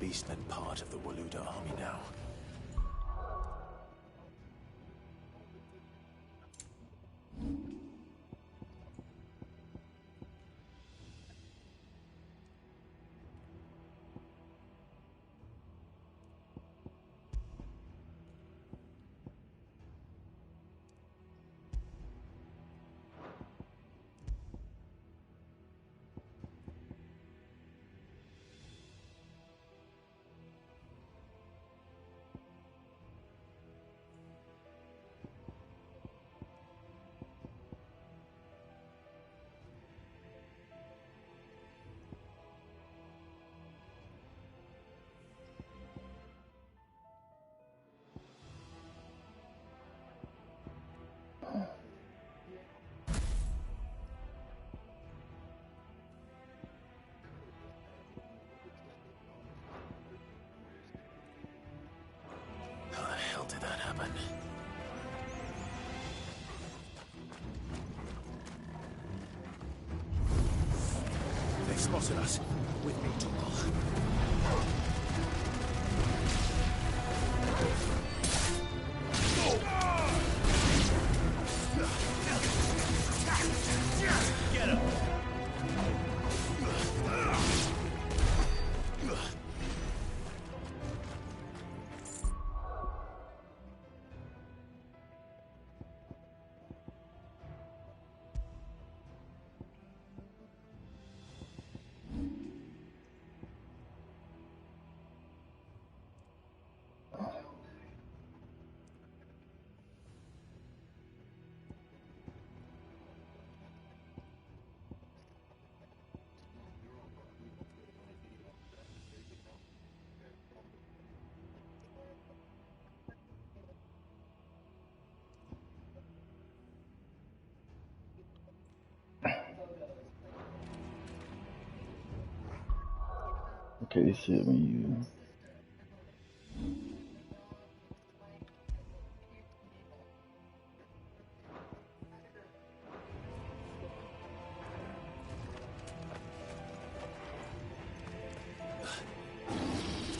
beastmen part of the Waluda army now? How the hell did that happen? They spotted us. With me, Torgal. Get him! Okay, they said when you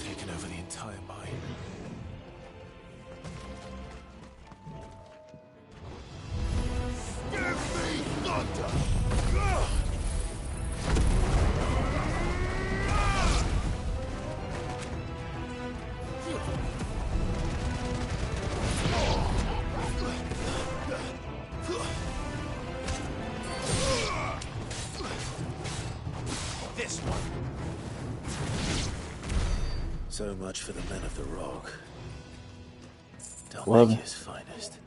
Taken over the entire mine. Give me thunder! This one. So much for the men of the Rock. Well, Dalmacia's finest.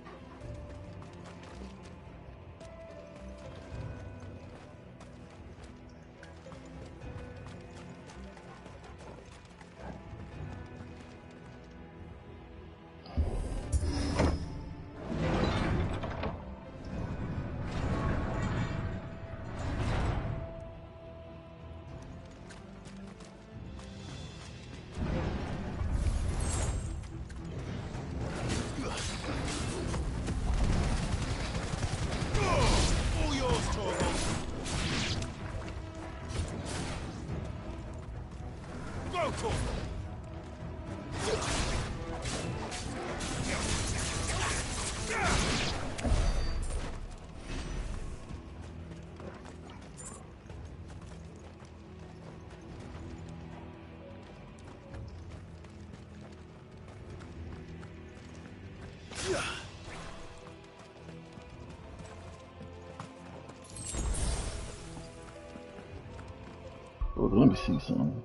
oh, let me see something.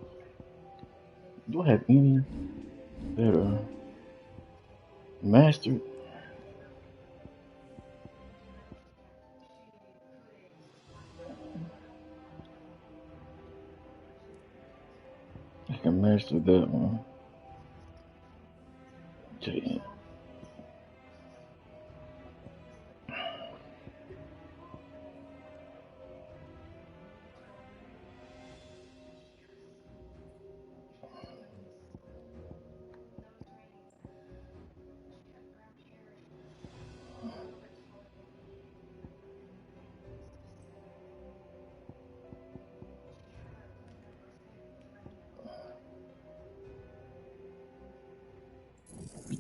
Do I have any that are mastered? I can master that one. Okay.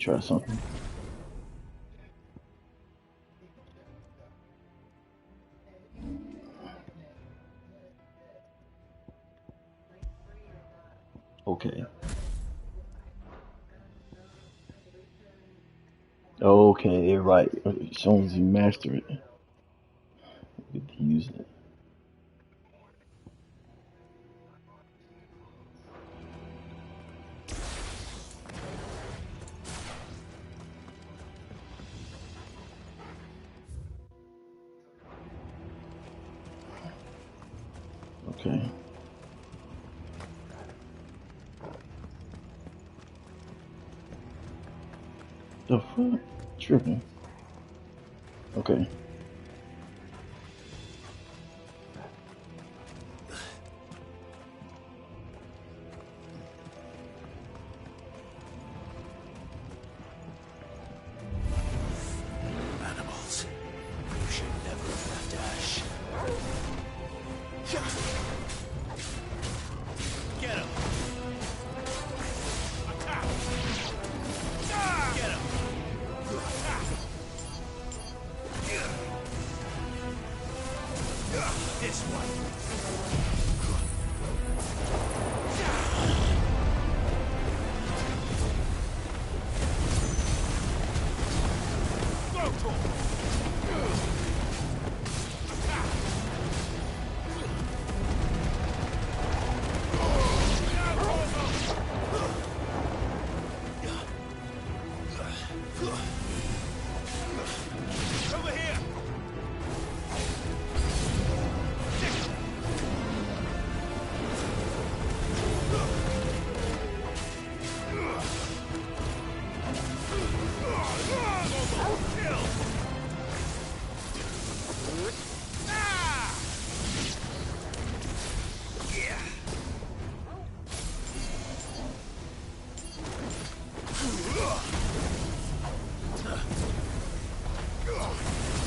try something. Okay. Okay, right. As soon as you master it, you get to use it. Okay. The fuck? Tripping. Okay. Animals. You should never have left Ash. Get him! Attack! Get him! Attack! This one. Go for it! Over here!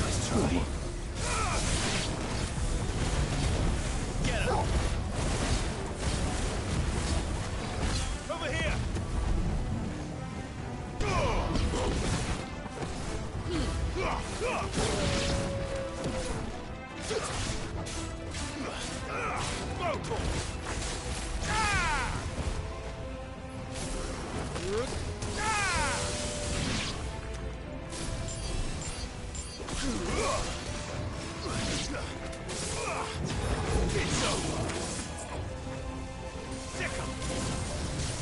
Nice try. Get him! Over here! Go for it! It's over! Sick him!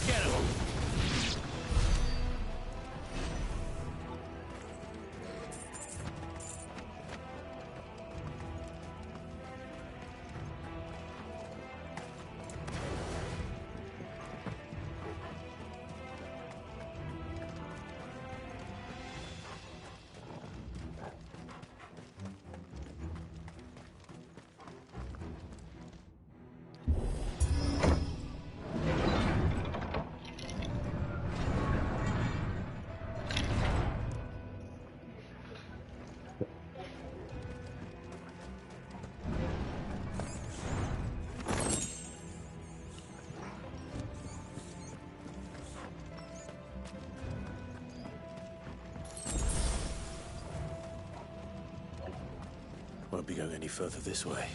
Get him! Won't be going any further this way.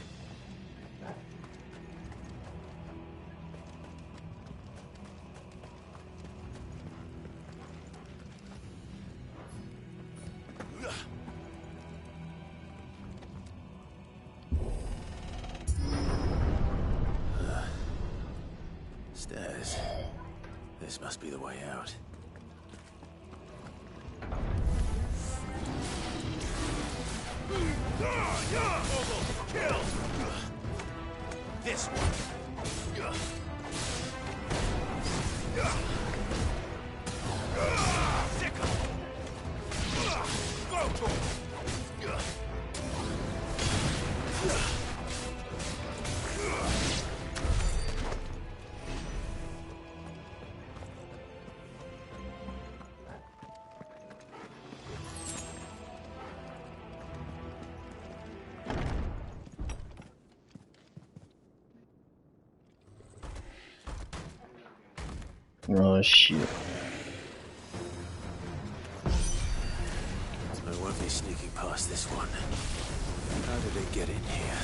Stairs. This must be the way out. Kill! This one. Sick him! Go to him! Oh shit. won't be sneaking past this one. How did it get in here?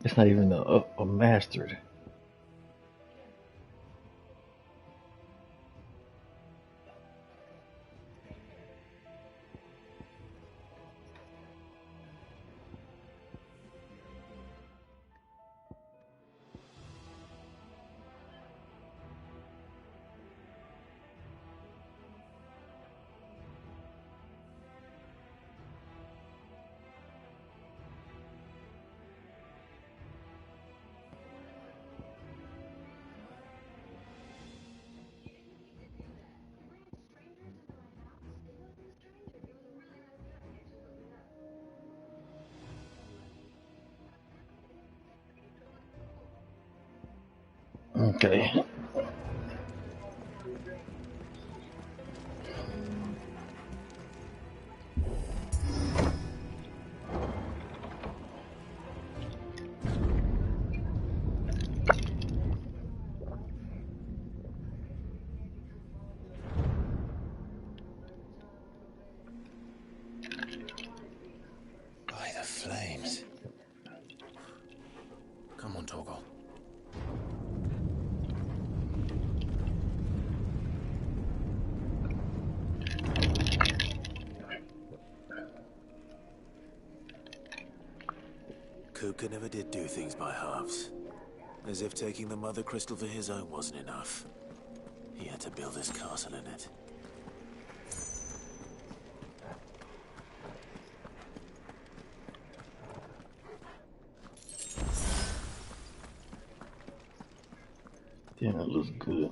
It's not even a mastered. Okay. By the flames. Come on, Torgal. Kuka never did do things by halves. As if taking the Mother Crystal for his own wasn't enough. He had to build his castle in it. Damn, it looks good.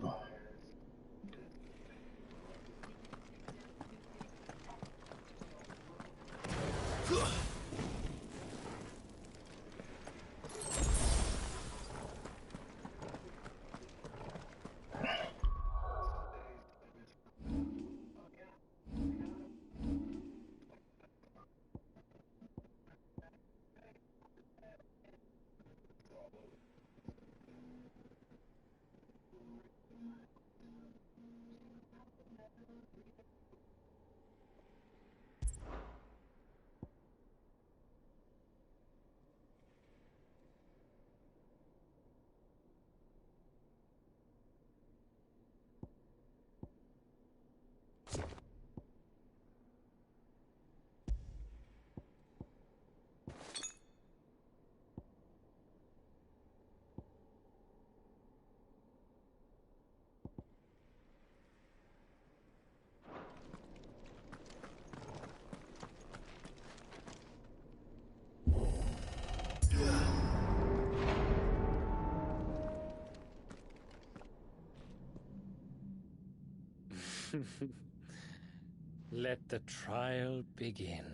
Let the trial begin.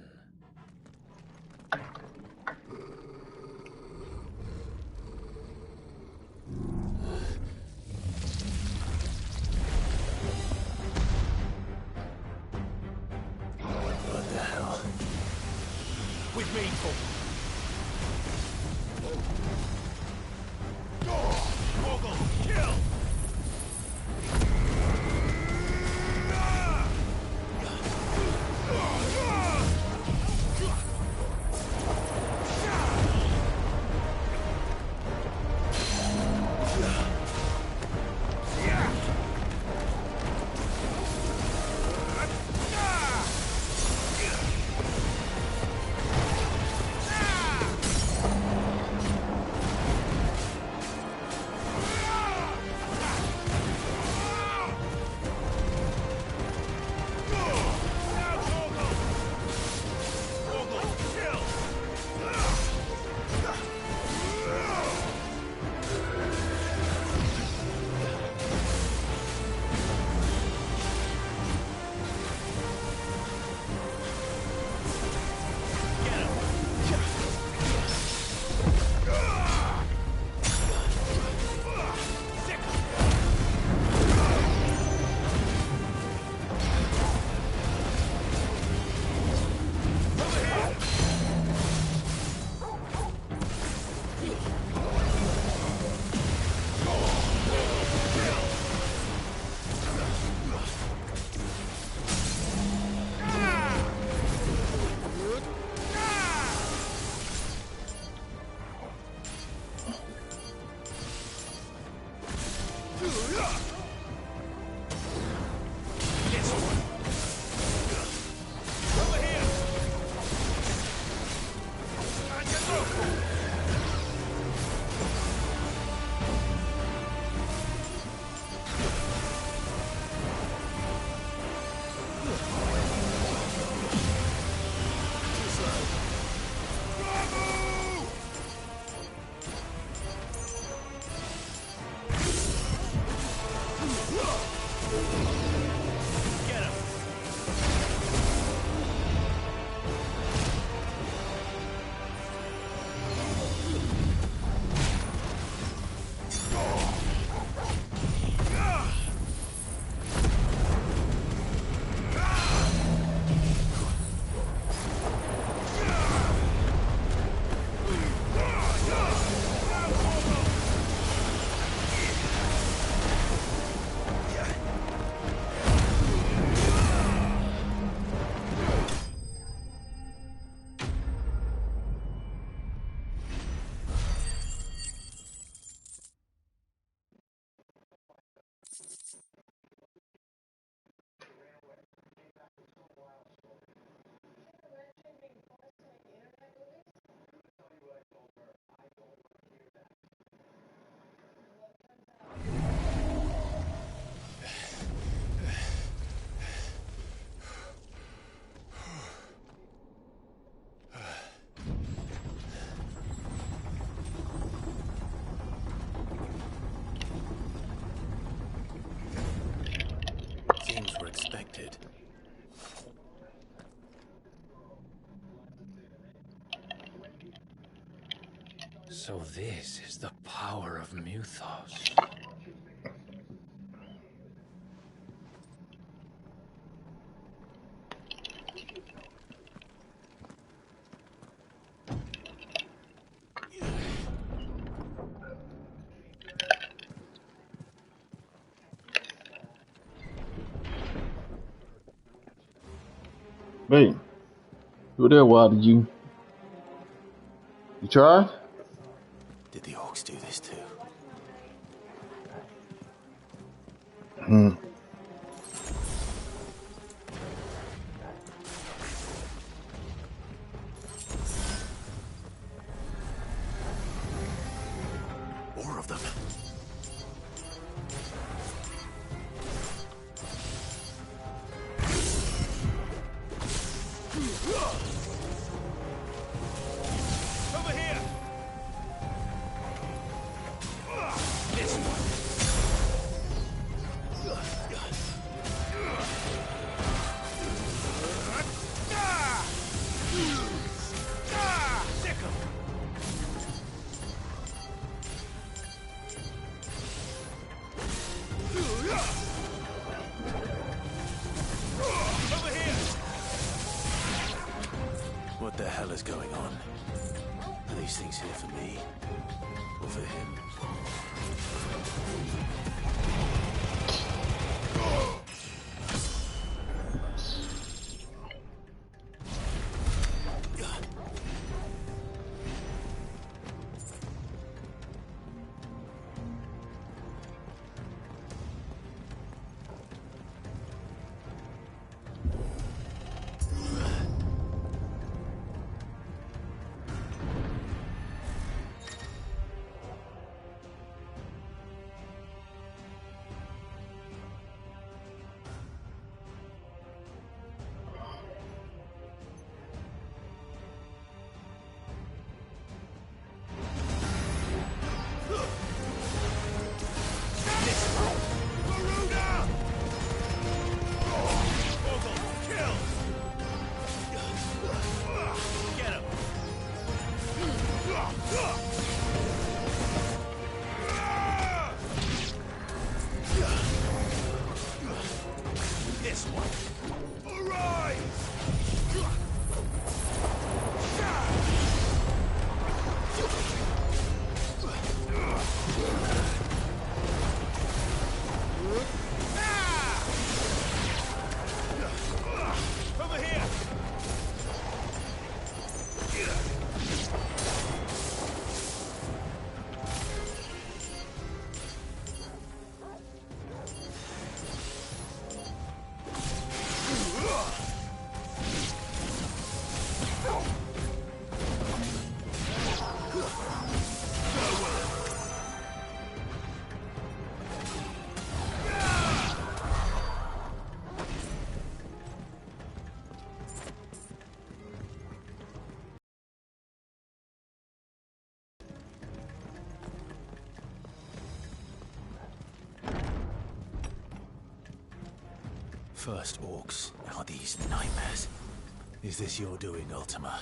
What the hell? With me, Paul. Mogul, kill! Things were expected. So this is the power of Mythos. Wait, you were there. Why did you? You tried? Did the orcs do this too? More of them. Over here! This one! here for me? Or for him? First orcs, now these nightmares. Is this your doing, Ultima?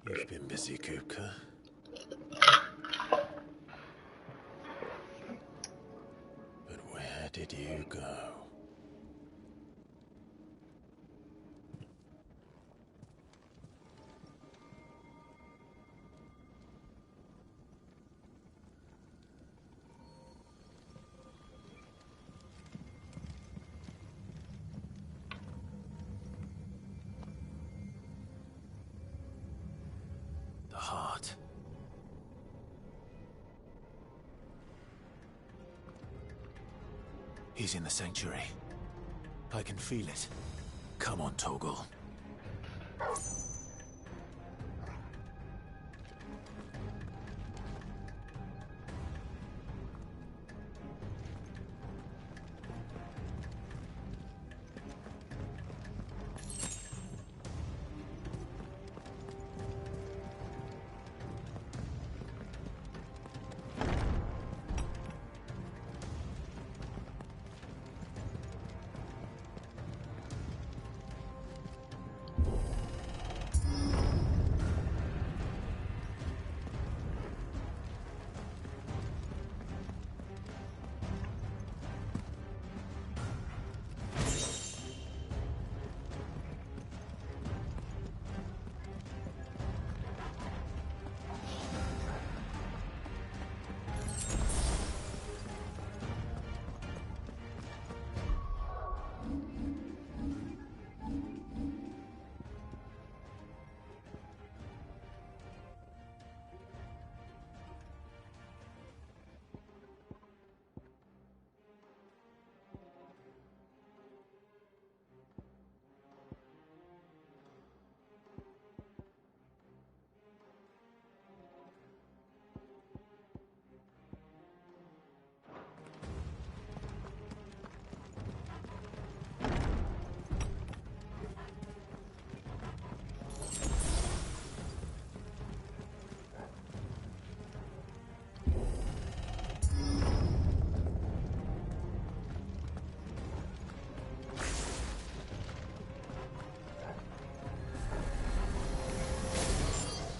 You've been busy, Kupka. But where did you go? The heart. He's in the sanctuary. I can feel it. Come on, Torgal.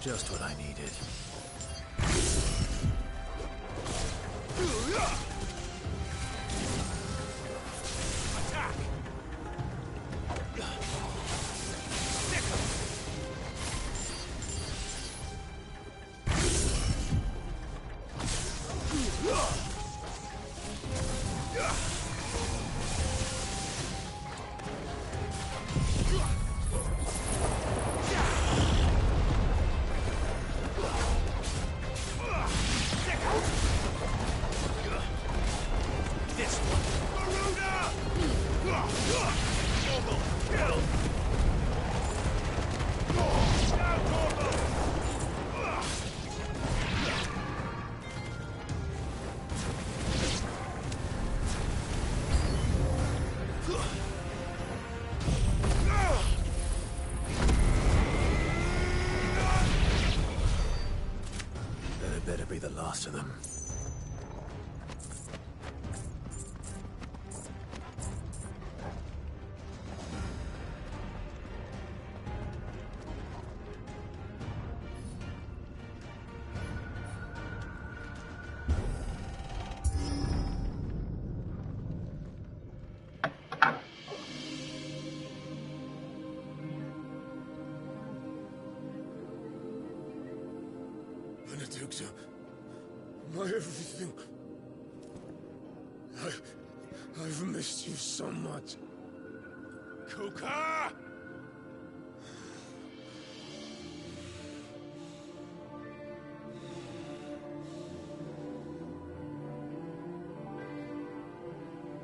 Just what I needed. Attack! Better be the last of them. Benedicta, my everything. I've missed you so much. Kuka!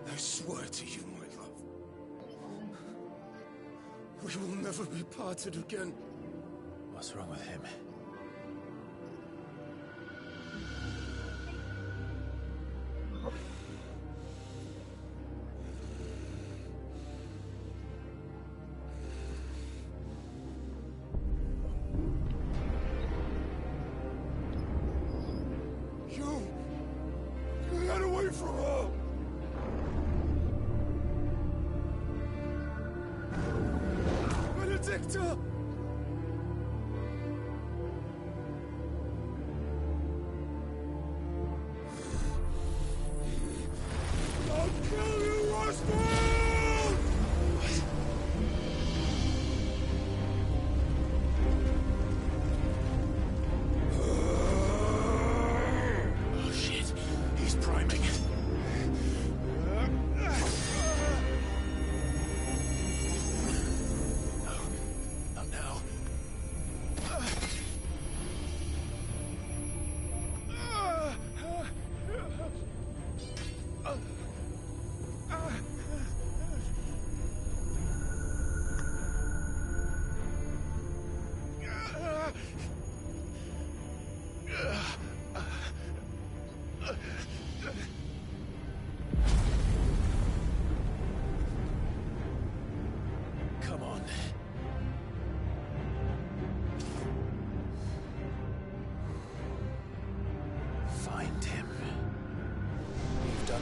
I swear to you, my love, we will never be parted again. What's wrong with him? You got away from her! Benedicta! I'll kill you, Roscoe! Oh shit, he's priming. No,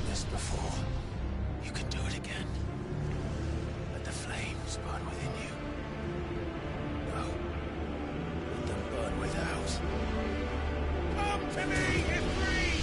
this before. You can do it again. Let the flames burn within you. No. Let them burn without. Come to me, Ifrit!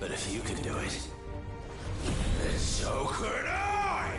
But if you can do it, then so could I!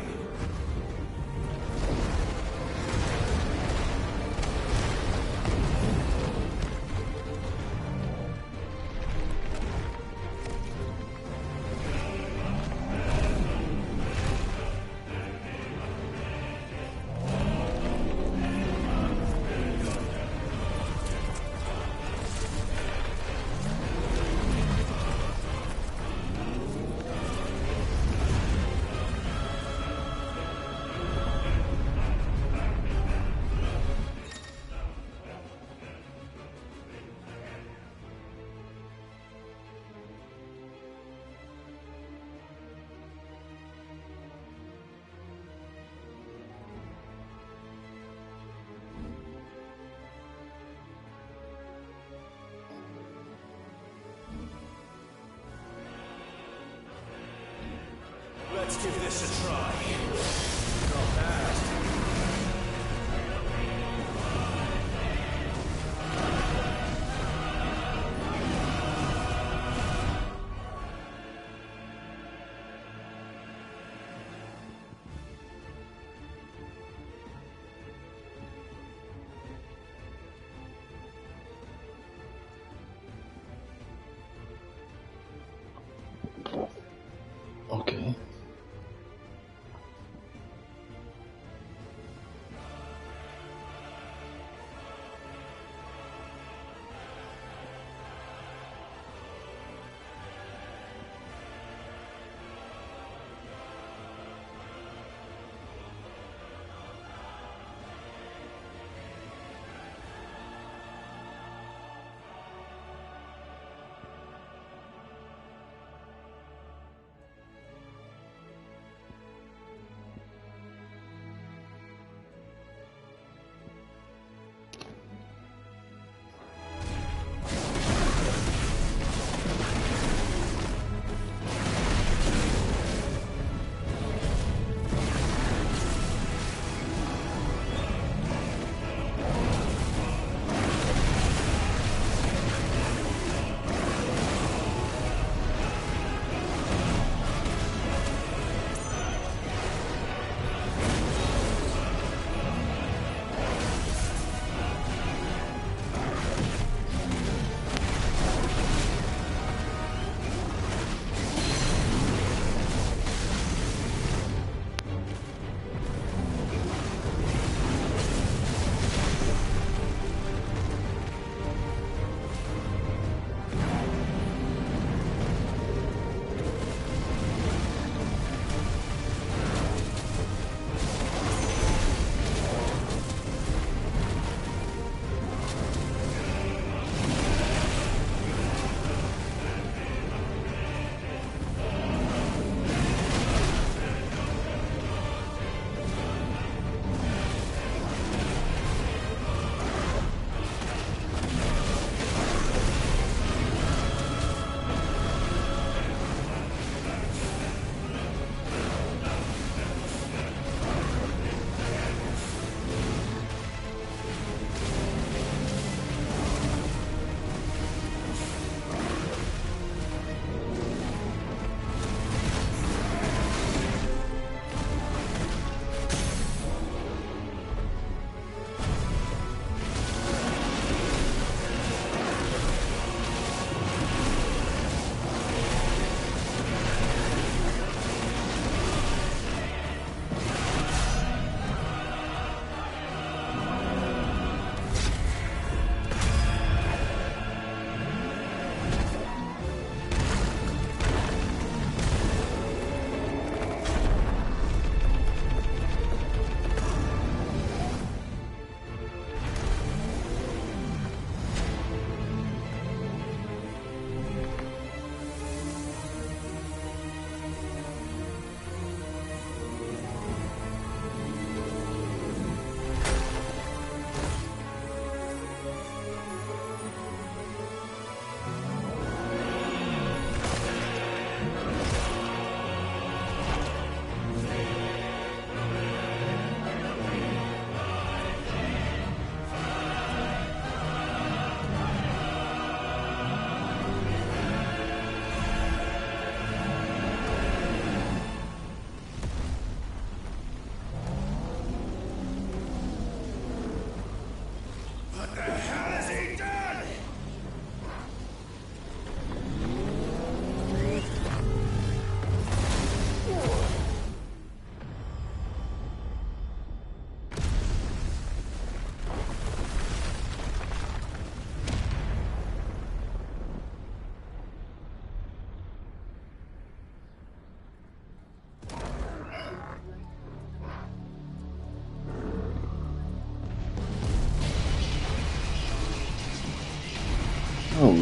Let's give this a try. Not bad.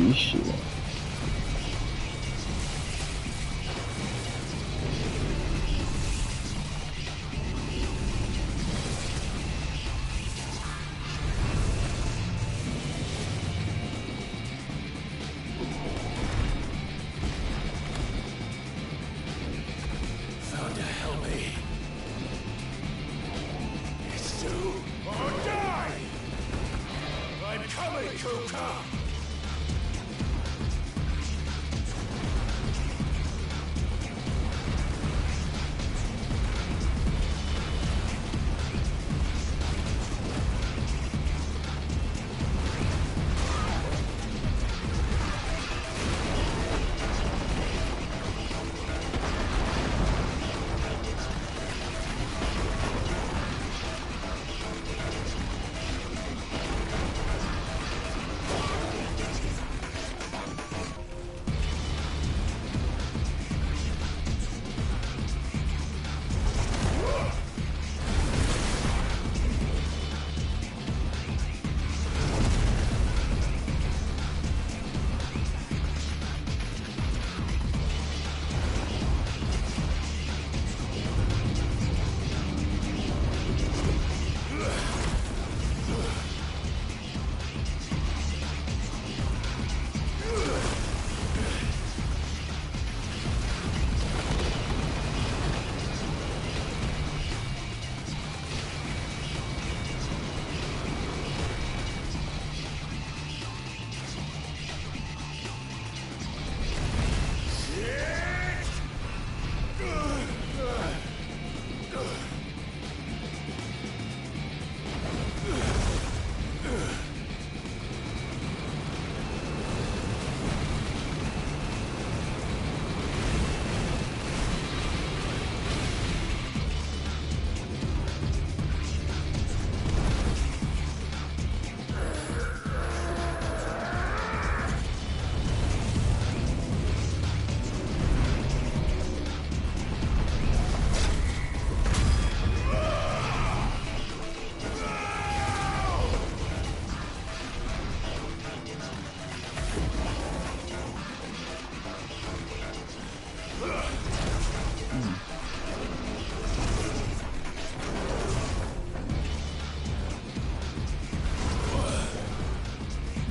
Holy shit. Thunder, help me. It's do or die! I'm coming, Kuka!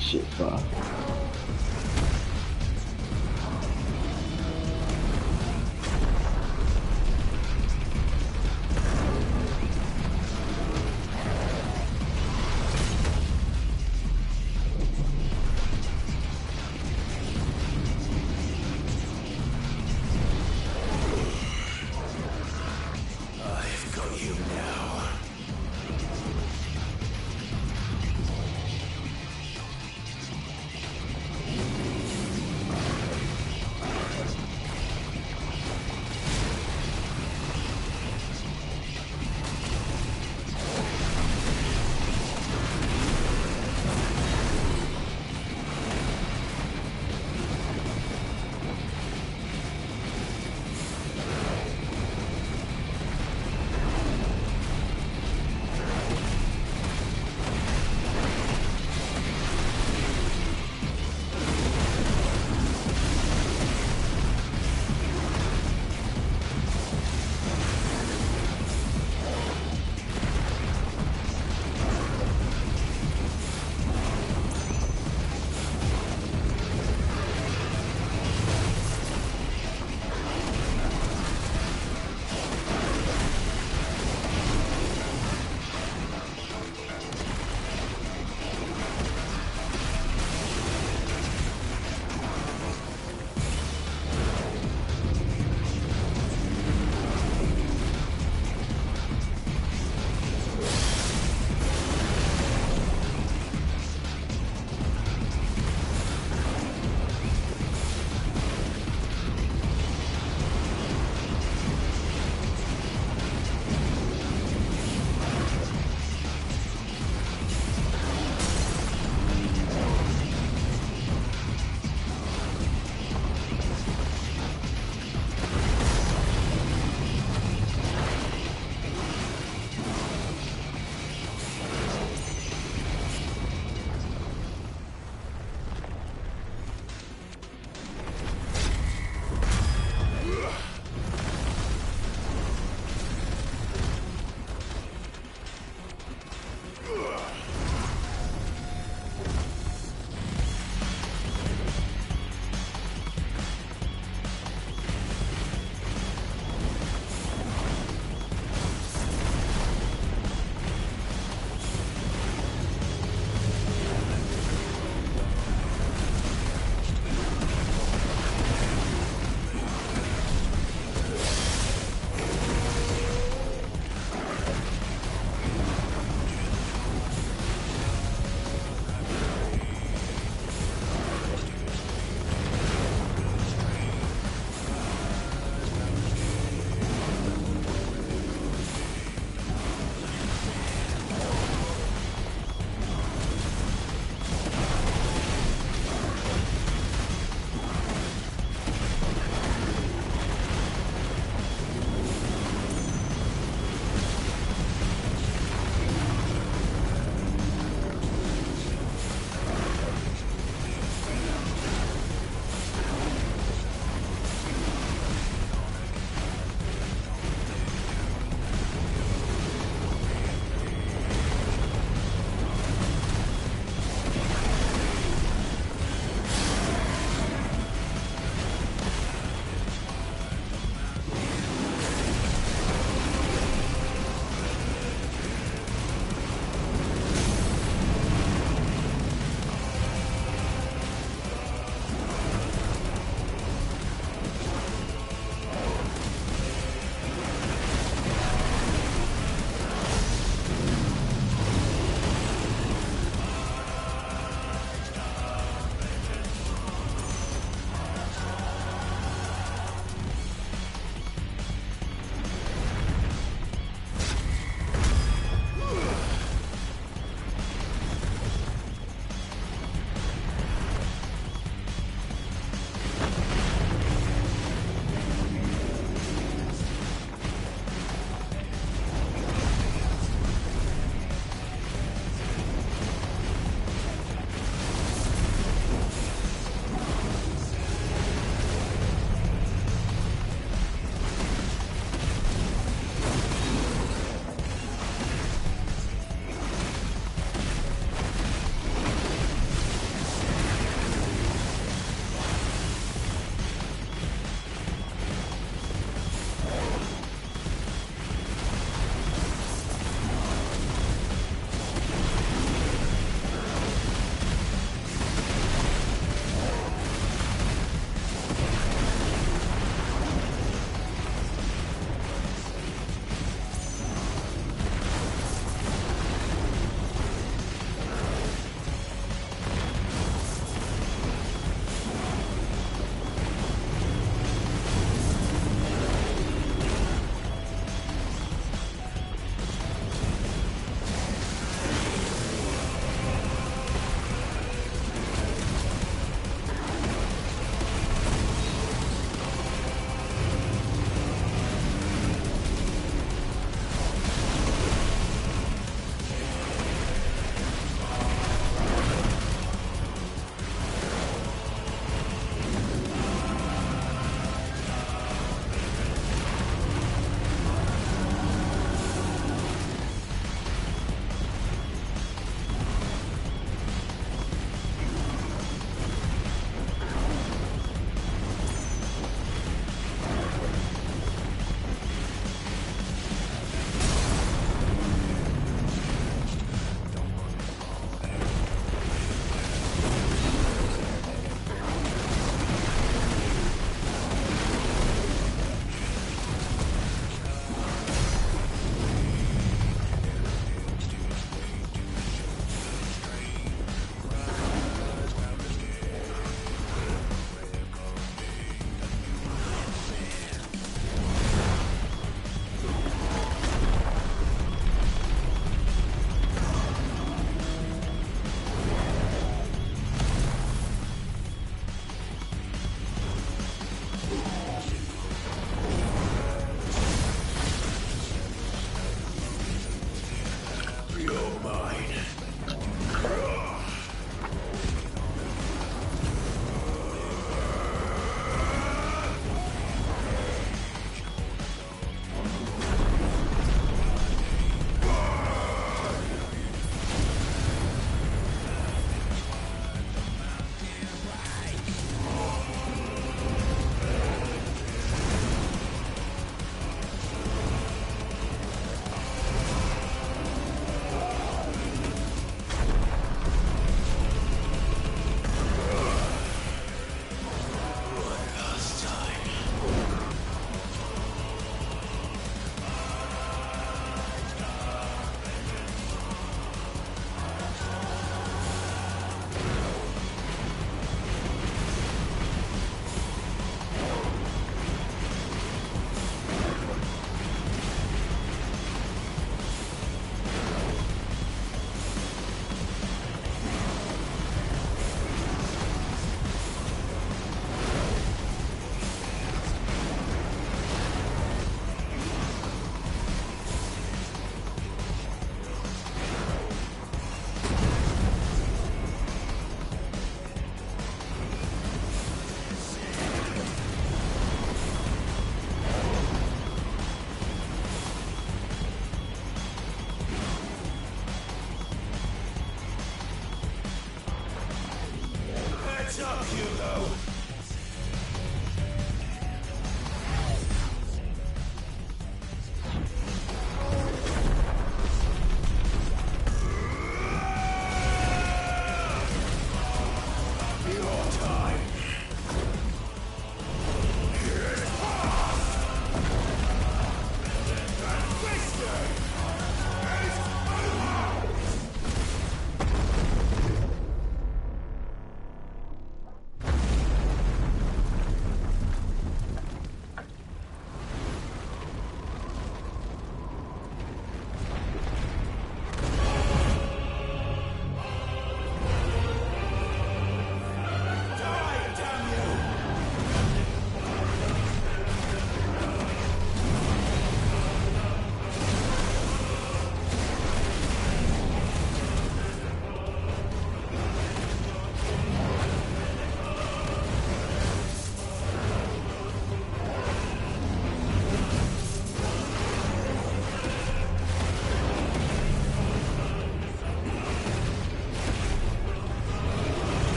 Shit, fire. I've got you now.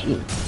shit.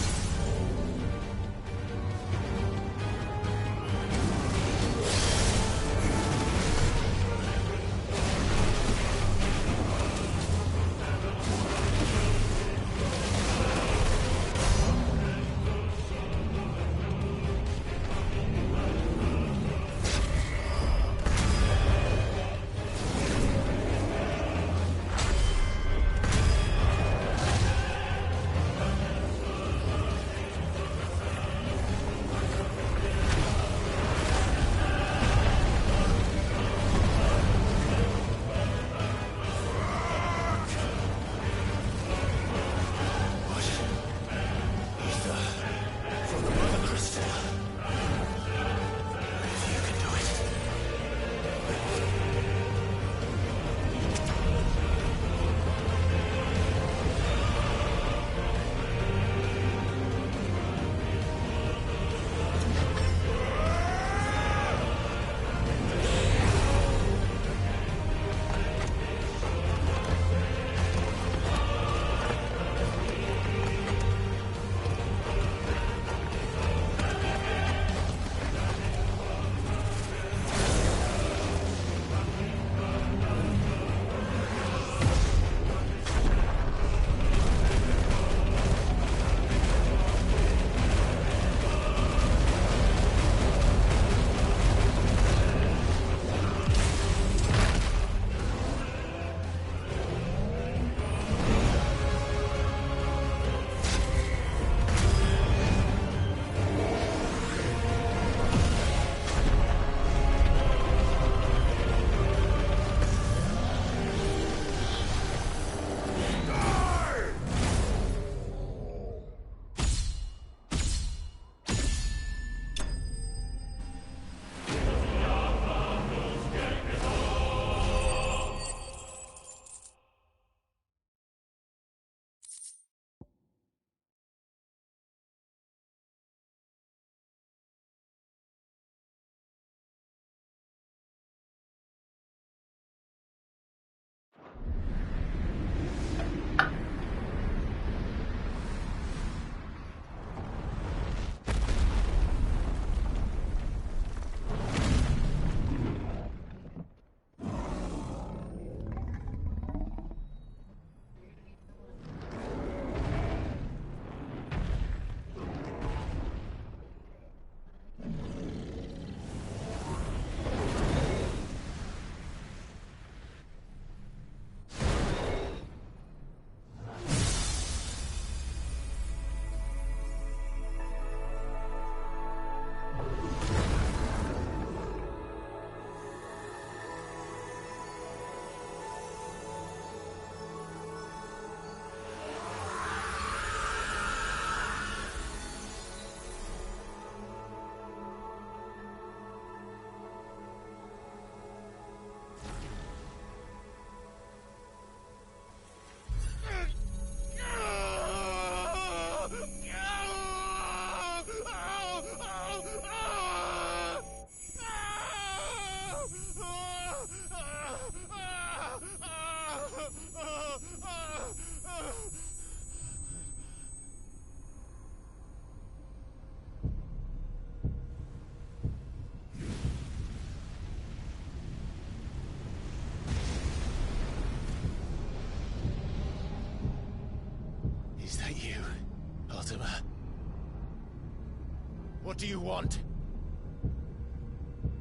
What do you want?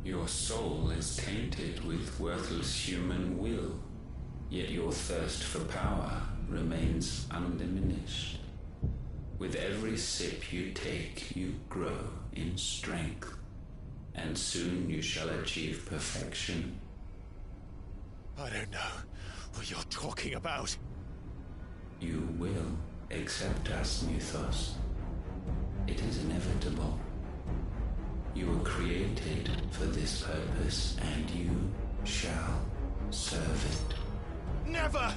Your soul is tainted with worthless human will, yet your thirst for power remains undiminished. With every sip you take, you grow in strength, and soon you shall achieve perfection. I don't know what you're talking about. You will accept us, Mythos. It is inevitable. You were created for this purpose, and you shall serve it. Never!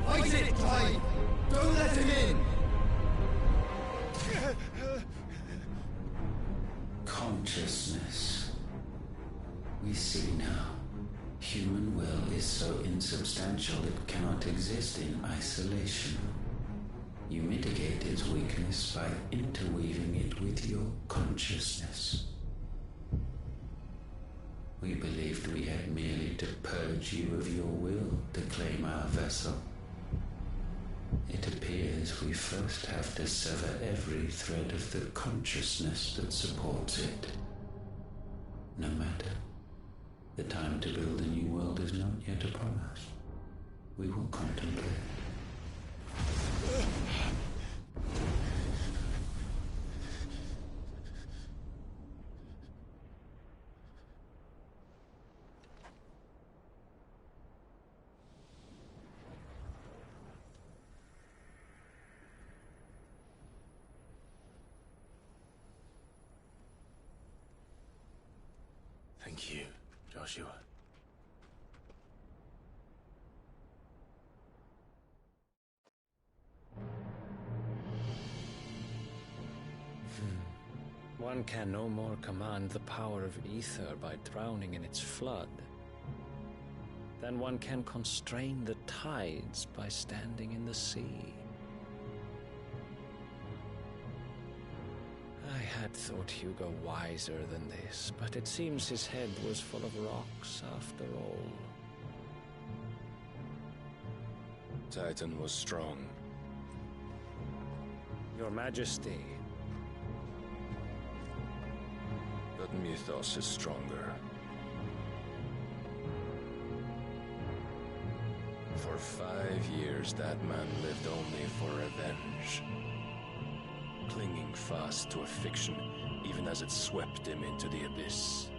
Fight it, Clive! Don't let him in! consciousness. We see now. Human will is so insubstantial it cannot exist in isolation. You mitigate its weakness by interweaving it with your consciousness. We believed we had merely to purge you of your will to claim our vessel. It appears we first have to sever every thread of the consciousness that supports it. No matter. The time to build a new world is not yet upon us. We will contemplate. Thank you, Joshua. One can no more command the power of ether by drowning in its flood than one can constrain the tides by standing in the sea. I had thought Hugo wiser than this, but it seems his head was full of rocks after all. Titan was strong. Your Majesty. But Mythos is stronger. For 5 years, that man lived only for revenge. Clinging fast to a fiction, even as it swept him into the abyss.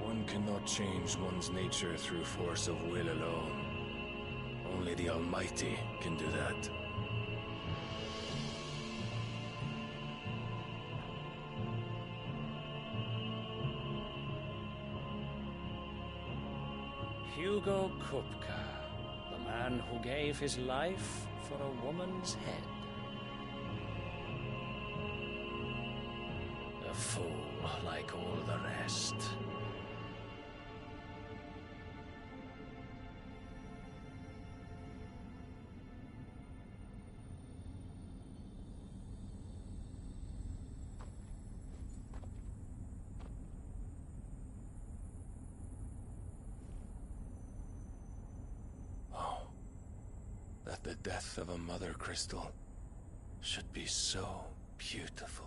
One cannot change one's nature through force of will alone. Only the Almighty can do that. Hugo Kupka, the man who gave his life for a woman's head. A fool like all the rest. The death of a mother crystal should be so beautiful.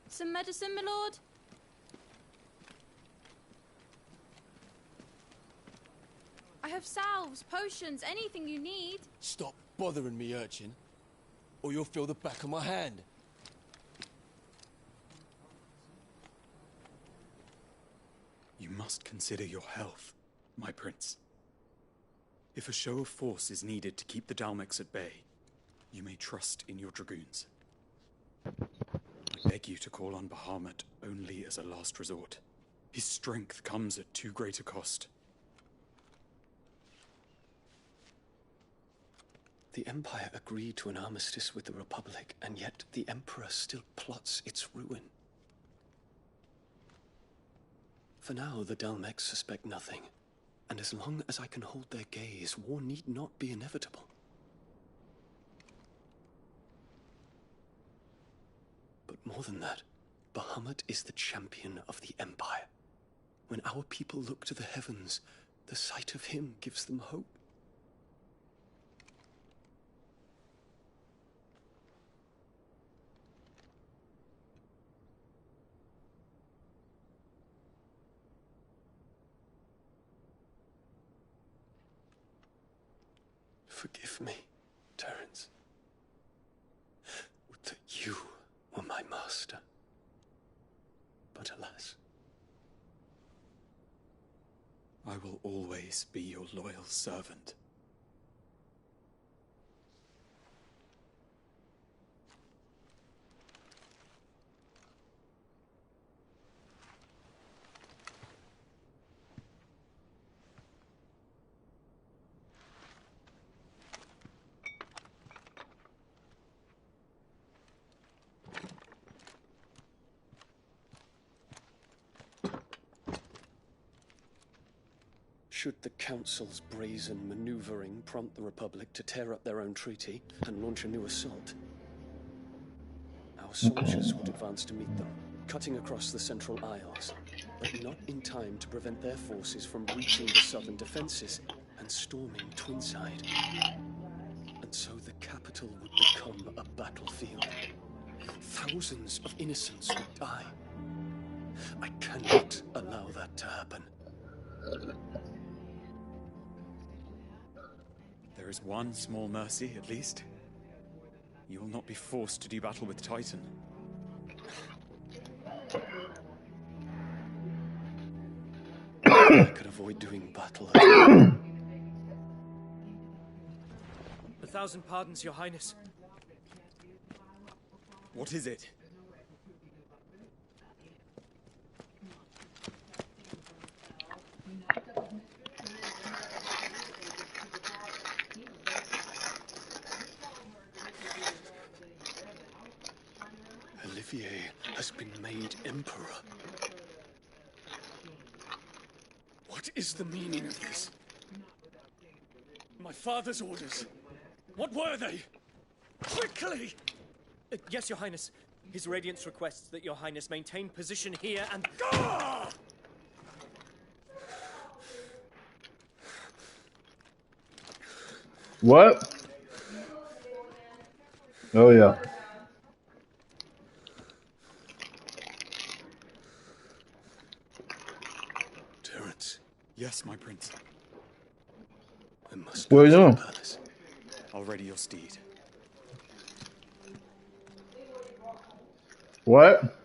Some medicine, my lord? I have salves, potions, anything you need. Stop bothering me, urchin, or you'll feel the back of my hand. You must consider your health, my prince. If a show of force is needed to keep the Dalmex at bay, you may trust in your dragoons. I beg you to call on Bahamut only as a last resort. His strength comes at too great a cost. The Empire agreed to an armistice with the Republic, and yet the Emperor still plots its ruin. For now, the Dalmex suspect nothing, and as long as I can hold their gaze, war need not be inevitable. But more than that, Bahamut is the champion of the Empire. When our people look to the heavens, the sight of him gives them hope. Forgive me, Terence. Would that you were my master. But alas. I will always always be your loyal servant. Should the Council's brazen maneuvering prompt the Republic to tear up their own treaty and launch a new assault, our soldiers would advance to meet them, cutting across the Central Isles, but not in time to prevent their forces from breaching the southern defenses and storming Twinside. And so the capital would become a battlefield. Thousands of innocents would die. I cannot allow that to happen. There is one small mercy, at least. You will not be forced to do battle with Titan. I could avoid doing battle. 1,000 pardons, Your Highness. What is it? Olivier has been made Emperor. What is the meaning of this? My father's orders. What were they? Quickly! Yes, Your Highness. His Radiance requests that Your Highness maintain position here and... Ah! What? Oh, yeah. Terence. Yes, my prince. I must What are you go to doing? the palace. I'll ready your steed. What?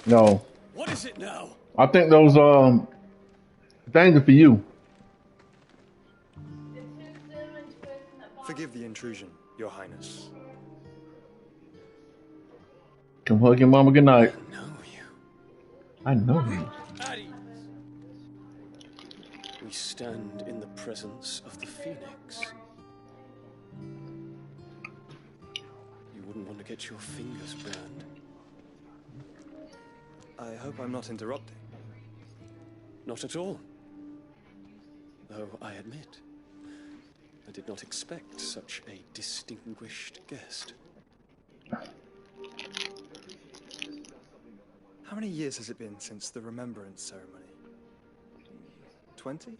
No. What is it now? I think those things are for you. Forgive the intrusion, Your Highness. Come hug your mama goodnight. I know you. I know you. We stand in the presence of the Phoenix. You wouldn't want to get your fingers burned. I hope I'm not interrupting. Not at all. Though I admit, I did not expect such a distinguished guest. How many years has it been since the Remembrance Ceremony? 20?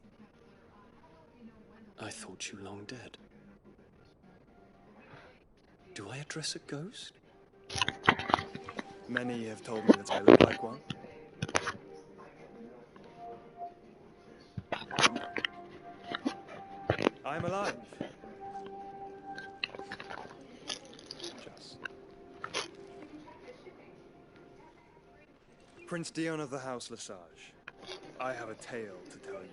I thought you long dead. Do I address a ghost? Many have told me that I look like one. I'm alive. Just. Prince Dion of the House Lesage, I have a tale to tell you.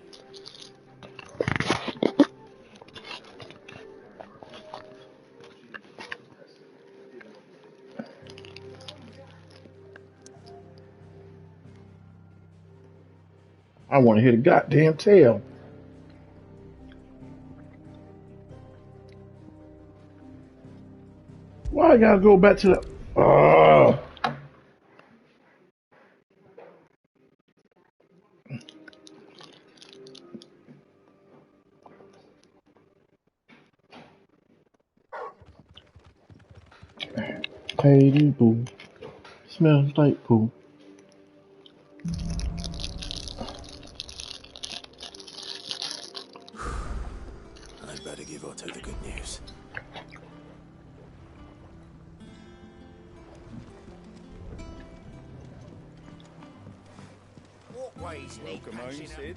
I want to hear the goddamn tale. Why I gotta go back to the... Katie boo. Smells like poo. I'd better give Otto the good news. Walkways need Welcome home, patching up. Sid.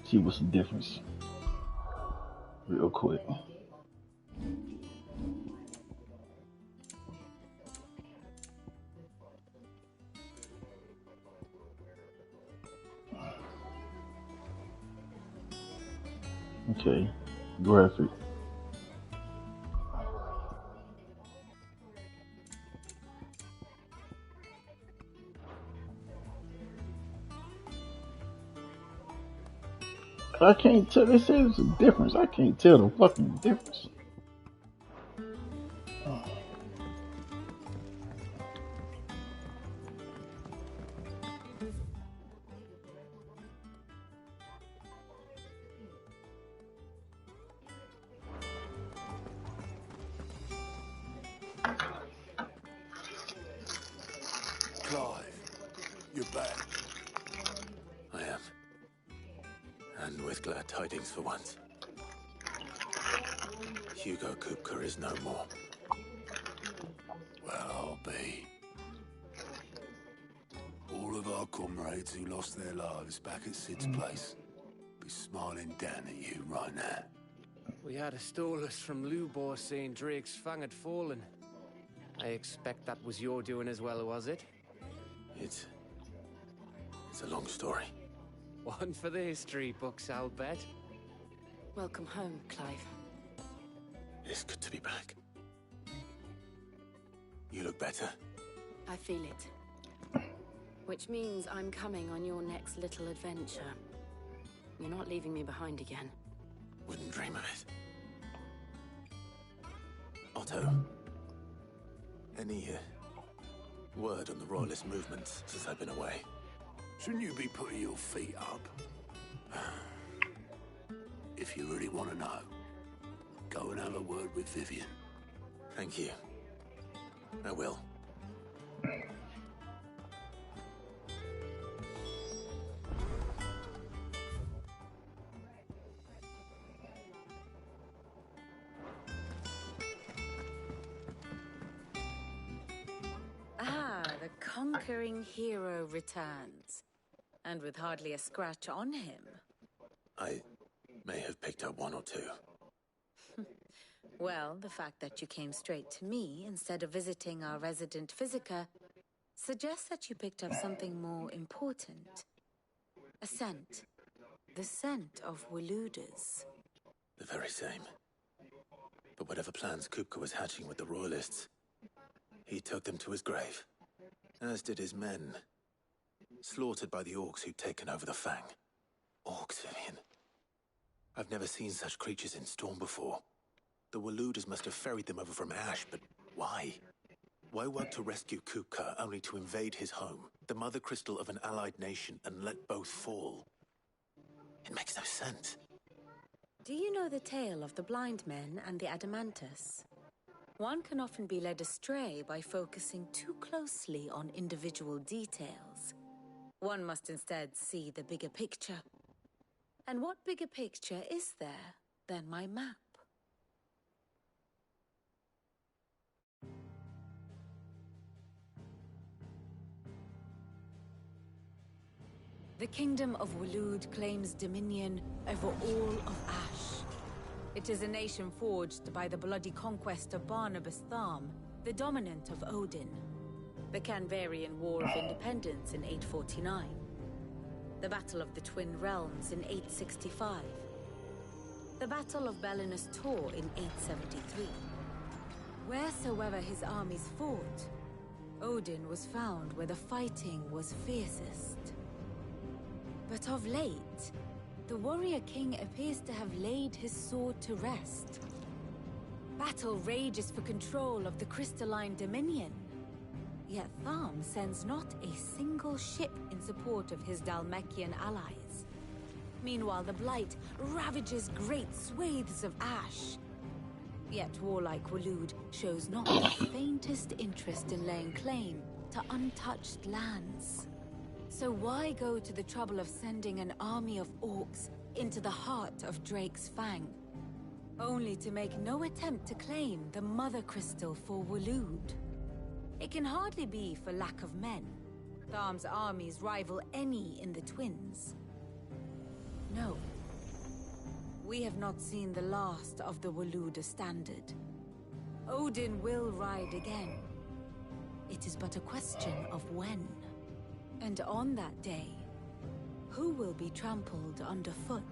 See what's the difference. Real quick. Okay, graphic. I can't tell. This is a difference. I can't tell the fucking difference. Clive, you're back. I am. And with glad tidings for once. Hugo Kupka is no more. Well, I'll be. All of our comrades who lost their lives back at Sid's place be smiling down at you right now. We had a stolus from Lubor saying Drake's fang had fallen. I expect that was your doing as well, was it? It's a long story. One for the history books, I'll bet. Welcome home, Clive. It's good to be back. You look better. I feel it. Which means I'm coming on your next little adventure. You're not leaving me behind again. Wouldn't dream of it. Otto, any word on the Royalist movement since I've been away? Shouldn't you be putting your feet up? If you really want to know, go and have a word with Vivian. Thank you. I will. The conquering hero returns. And with hardly a scratch on him. I may have picked up one or two. Well, the fact that you came straight to me instead of visiting our resident physiker suggests that you picked up something more important. A scent. The scent of Waludas. The very same. But whatever plans Kupka was hatching with the Royalists, he took them to his grave. As did his men. Slaughtered by the orcs who'd taken over the Fang. Orcs, Vivian. I've never seen such creatures in Storm before. The Waludas must have ferried them over from Ash, but why? Why work to rescue Kupka only to invade his home, the mother crystal of an allied nation, and let both fall? It makes no sense. Do you know the tale of the blind men and the Adamantus? One can often be led astray by focusing too closely on individual details. One must instead see the bigger picture. And what bigger picture is there than my map? The Kingdom of Waloed claims dominion over all of Ash. It is a nation forged by the bloody conquest of Barnabas Tharm, the dominant of Odin. The Canvarian War of Independence in 849. The Battle of the Twin Realms in 865. The Battle of Belinus Tor in 873. Wheresoever his armies fought, Odin was found where the fighting was fiercest. But of late, the warrior king appears to have laid his sword to rest. Battle rages for control of the crystalline dominion. Yet Tharm sends not a single ship in support of his Dhalmekian allies. Meanwhile, the Blight ravages great swathes of Ash. Yet warlike Waloed shows not the faintest interest in laying claim to untouched lands. So why go to the trouble of sending an army of orcs into the heart of Drake's Fang, only to make no attempt to claim the Mother Crystal for Waloed? It can hardly be for lack of men. Tharm's armies rival any in the Twins. No, we have not seen the last of the Waloed standard. Odin will ride again. It is but a question of when. And on that day, who will be trampled underfoot?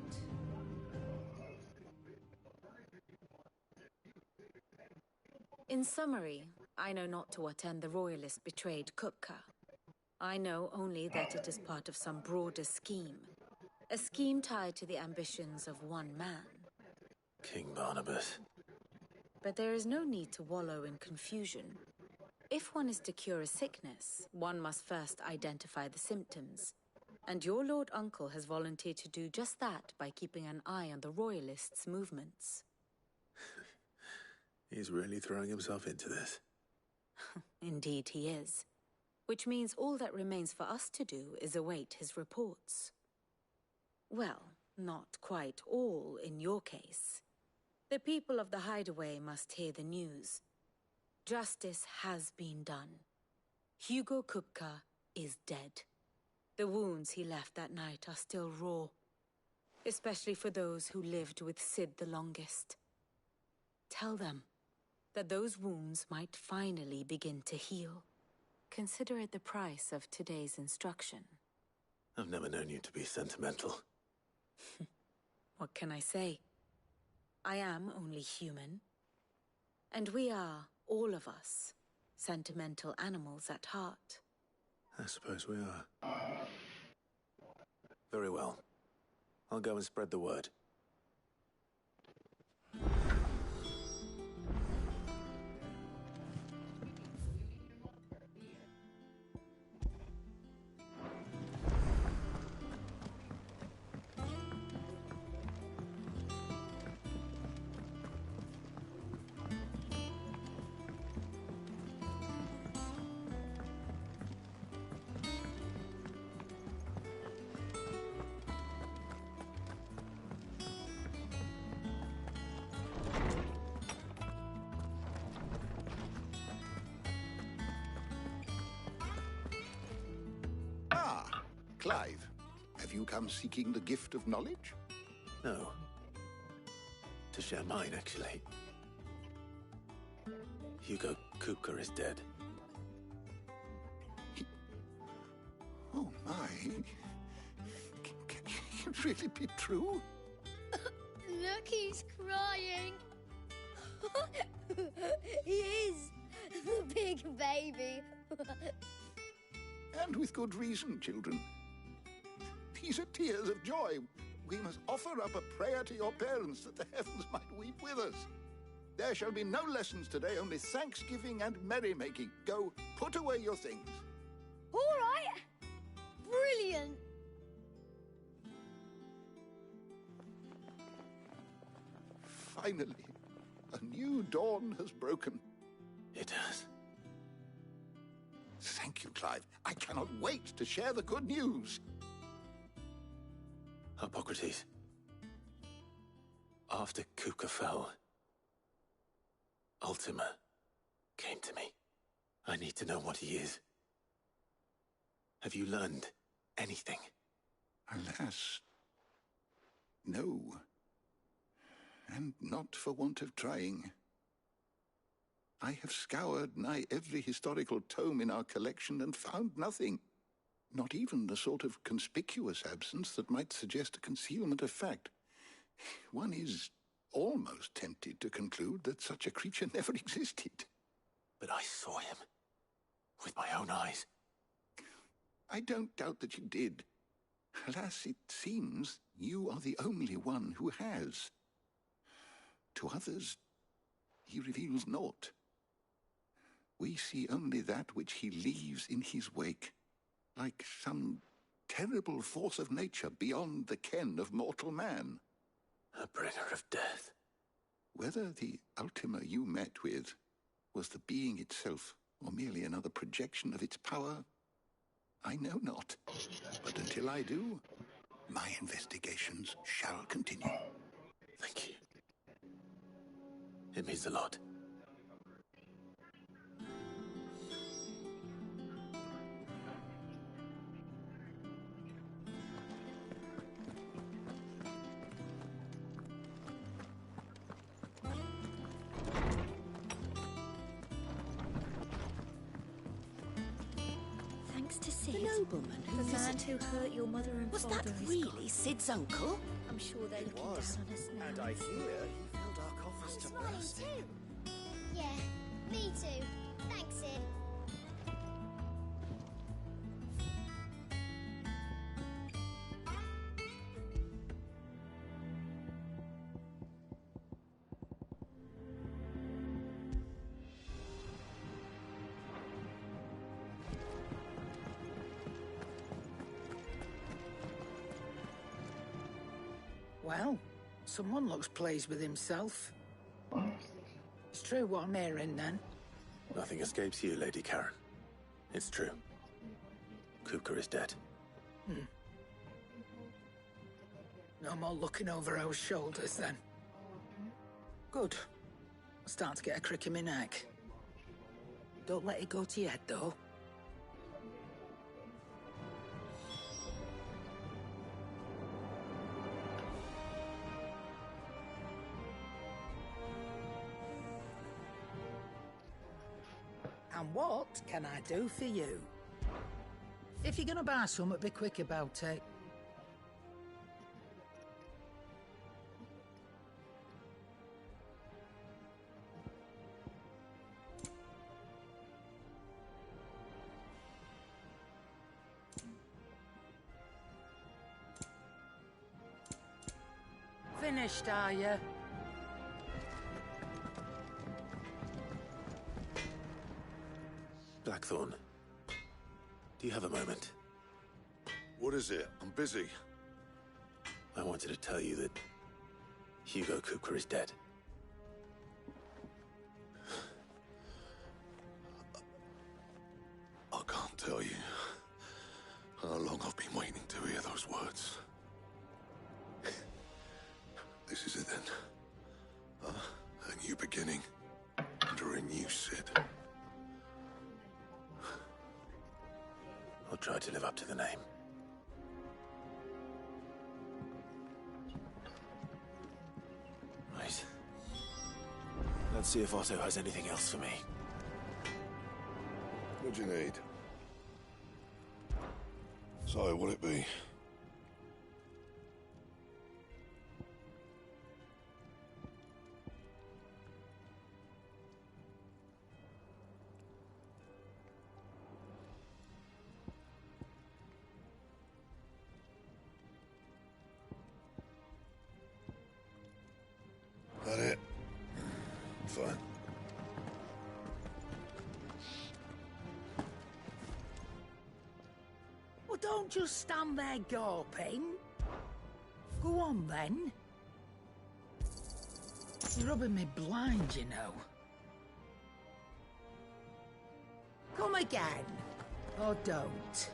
In summary, I know not to what end the Royalists betrayed Kupka. I know only that it is part of some broader scheme. A scheme tied to the ambitions of one man. King Barnabas. But there is no need to wallow in confusion. If one is to cure a sickness, one must first identify the symptoms. And your Lord Uncle has volunteered to do just that by keeping an eye on the Royalists' movements. He's really throwing himself into this. Indeed he is. Which means all that remains for us to do is await his reports. Well, not quite all in your case. The people of the Hideaway must hear the news. Justice has been done. Hugo Kupka is dead. The wounds he left that night are still raw, especially for those who lived with Sid the longest. Tell them that those wounds might finally begin to heal. Consider it the price of today's instruction. I've never known you to be sentimental. What can I say? I am only human. And we are, all of us, sentimental animals at heart. I suppose we are. Very well. I'll go and spread the word. Clive, have you come seeking the gift of knowledge? No. To share mine, actually. Hugo Kupka is dead. Oh, my. Can it really be true? Look, he's crying. He is. The big baby. And with good reason, children. These are tears of joy. We must offer up a prayer to your parents that the heavens might weep with us. There shall be no lessons today, only thanksgiving and merrymaking. Go, put away your things. All right. Brilliant. Finally, a new dawn has broken. It has. Thank you, Clive. I cannot wait to share the good news. Hippocrates. After Kupka fell, Ultima came to me. I need to know what he is. Have you learned anything? Alas, no. And not for want of trying. I have scoured nigh every historical tome in our collection and found nothing. Not even the sort of conspicuous absence that might suggest a concealment of fact. One is almost tempted to conclude that such a creature never existed. But I saw him. With my own eyes. I don't doubt that you did. Alas, it seems you are the only one who has. To others, he reveals naught. We see only that which he leaves in his wake, like some terrible force of nature beyond the ken of mortal man. A bringer of death. Whether the Ultima you met with was the being itself, or merely another projection of its power, I know not. But until I do, my investigations shall continue. Thank you. It means a lot. nobleman who The man visited. who hurt your mother and Was father that is really gone. Sid's uncle? I'm sure they're looking down on us now. And I hear he filled our coffers to bursting. Yeah, me too. Thanks, Sid. Well, someone looks pleased with himself. It's true what I'm hearing, then. Nothing escapes you, Lady Karen. It's true. Kupka is dead. No more looking over our shoulders, then. Good. I'm starting to get a crick in my neck. Don't let it go to your head, though. And what can I do for you? If you're gonna buy something, be quick about it. Finished, are you? Blackthorn, do you have a moment? What is it? I'm busy. I wanted to tell you that Hugo Kupka is dead. I can't tell you how long I've been waiting to hear those words. This is it then. A new beginning under a new Sid. I'll try to live up to the name. Right. Let's see if Otto has anything else for me. What do you need? So, what'll it be? That it? Fine. Well, don't just stand there gawping. Go on, then. You're rubbing me blind, you know. Come again. Or don't.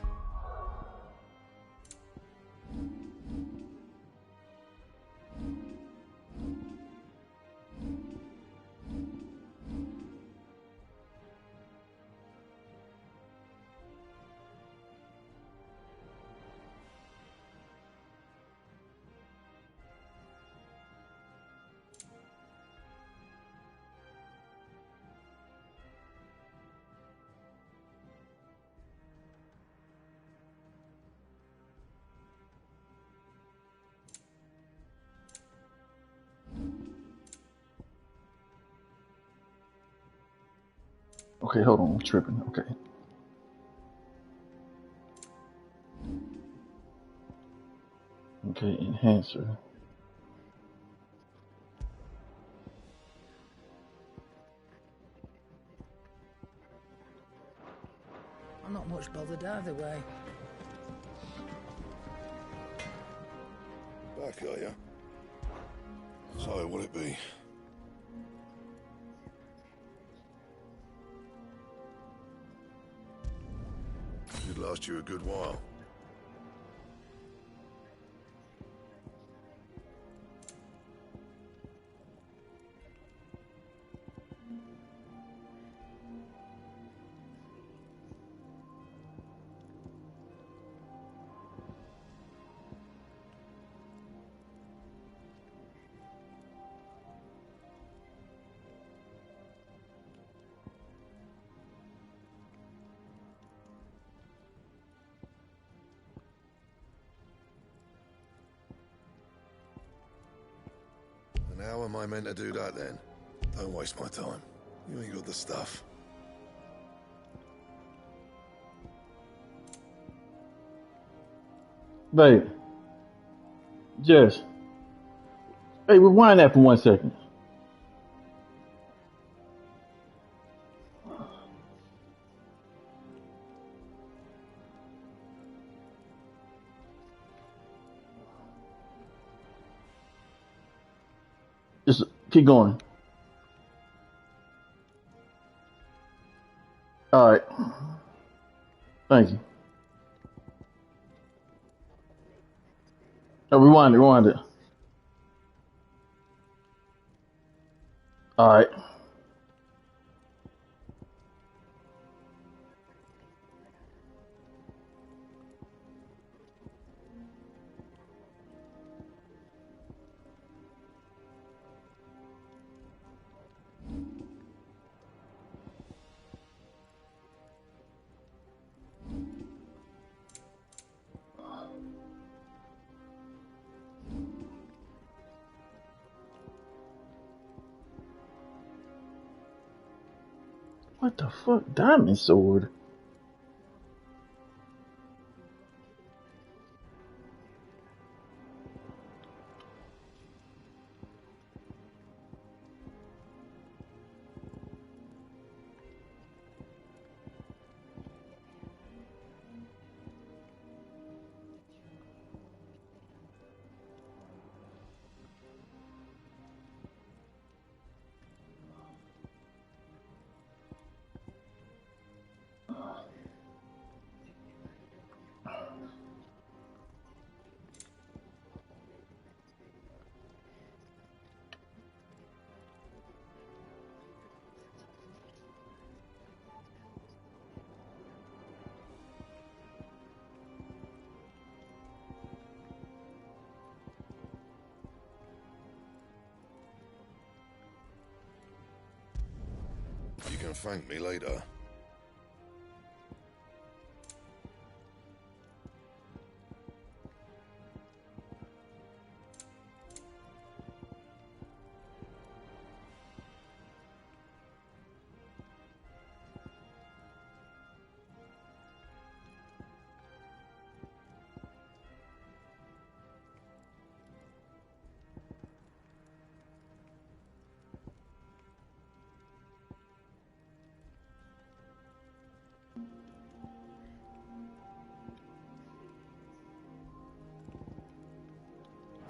Okay, hold on, I'm tripping. Okay. Okay, enhancer. I'm not much bothered either way. Back, are you? So, what'll it be? Should last you a good while. And how am I meant to do that then? Don't waste my time. You ain't got the stuff. Babe. Jess. Hey, rewind that for 1 second. Just keep going. All right. Thank you. Oh, rewind it. All right. What the fuck? Diamond sword? You can thank me later.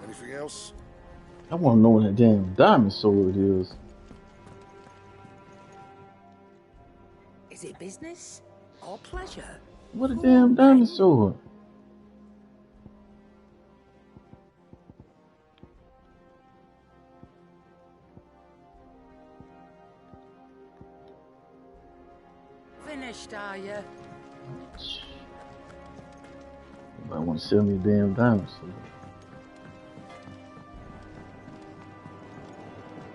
Anything else? I want to know what that damn diamond sword is. Is it business or pleasure? What a damn diamond sword. Finished, are you? I want to sell me a damn diamond sword.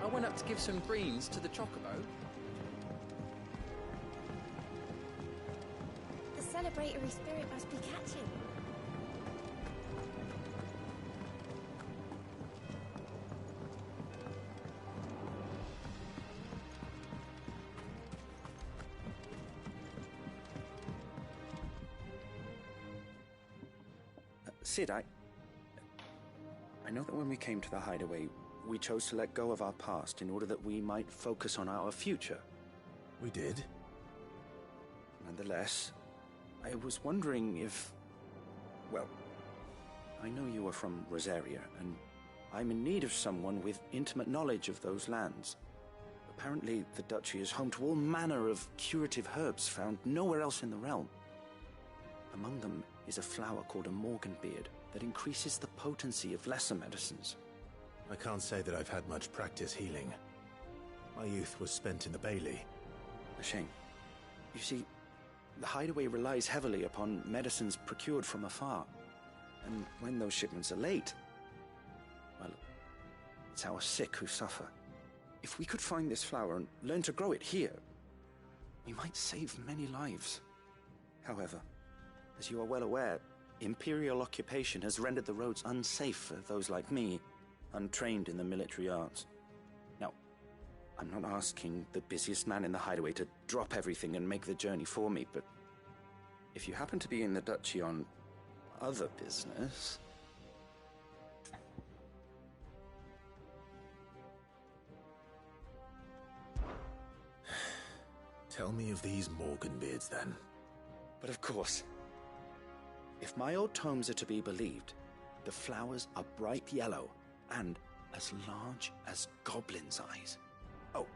I went up to give some greens to the chocobo. The celebratory spirit must be catching. Sid, I know that when we came to the hideaway, we chose to let go of our past in order that we might focus on our future. We did. Nonetheless, I was wondering if... Well, I know you are from Rosaria, and I'm in need of someone with intimate knowledge of those lands. Apparently, the duchy is home to all manner of curative herbs found nowhere else in the realm. Among them is a flower called a morganbeard that increases the potency of lesser medicines. I can't say that I've had much practice healing. My youth was spent in the Bailey. A shame. You see, the hideaway relies heavily upon medicines procured from afar. And when those shipments are late, well, it's our sick who suffer. If we could find this flower and learn to grow it here, we might save many lives. However, as you are well aware, Imperial occupation has rendered the roads unsafe for those like me. untrained in the military arts. Now, I'm not asking the busiest man in the hideaway to drop everything and make the journey for me, but if you happen to be in the duchy on other business... Tell me of these Morganbeards, then. But of course. If my old tomes are to be believed, the flowers are bright yellow and as large as goblins' eyes. Oh,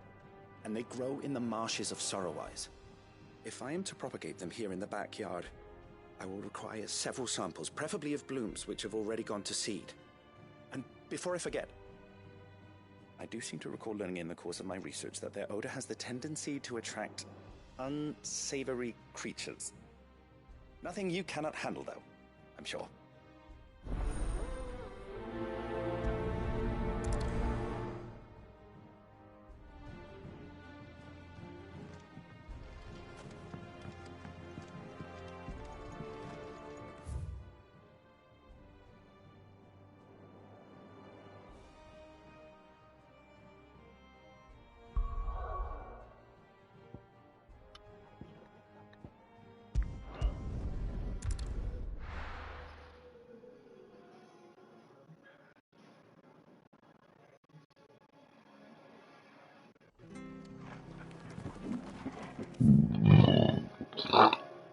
and they grow in the marshes of Sorrowise. If I am to propagate them here in the backyard, I will require several samples, preferably of blooms which have already gone to seed. And before I forget, I do seem to recall learning in the course of my research that their odor has the tendency to attract unsavory creatures. Nothing you cannot handle, though, I'm sure.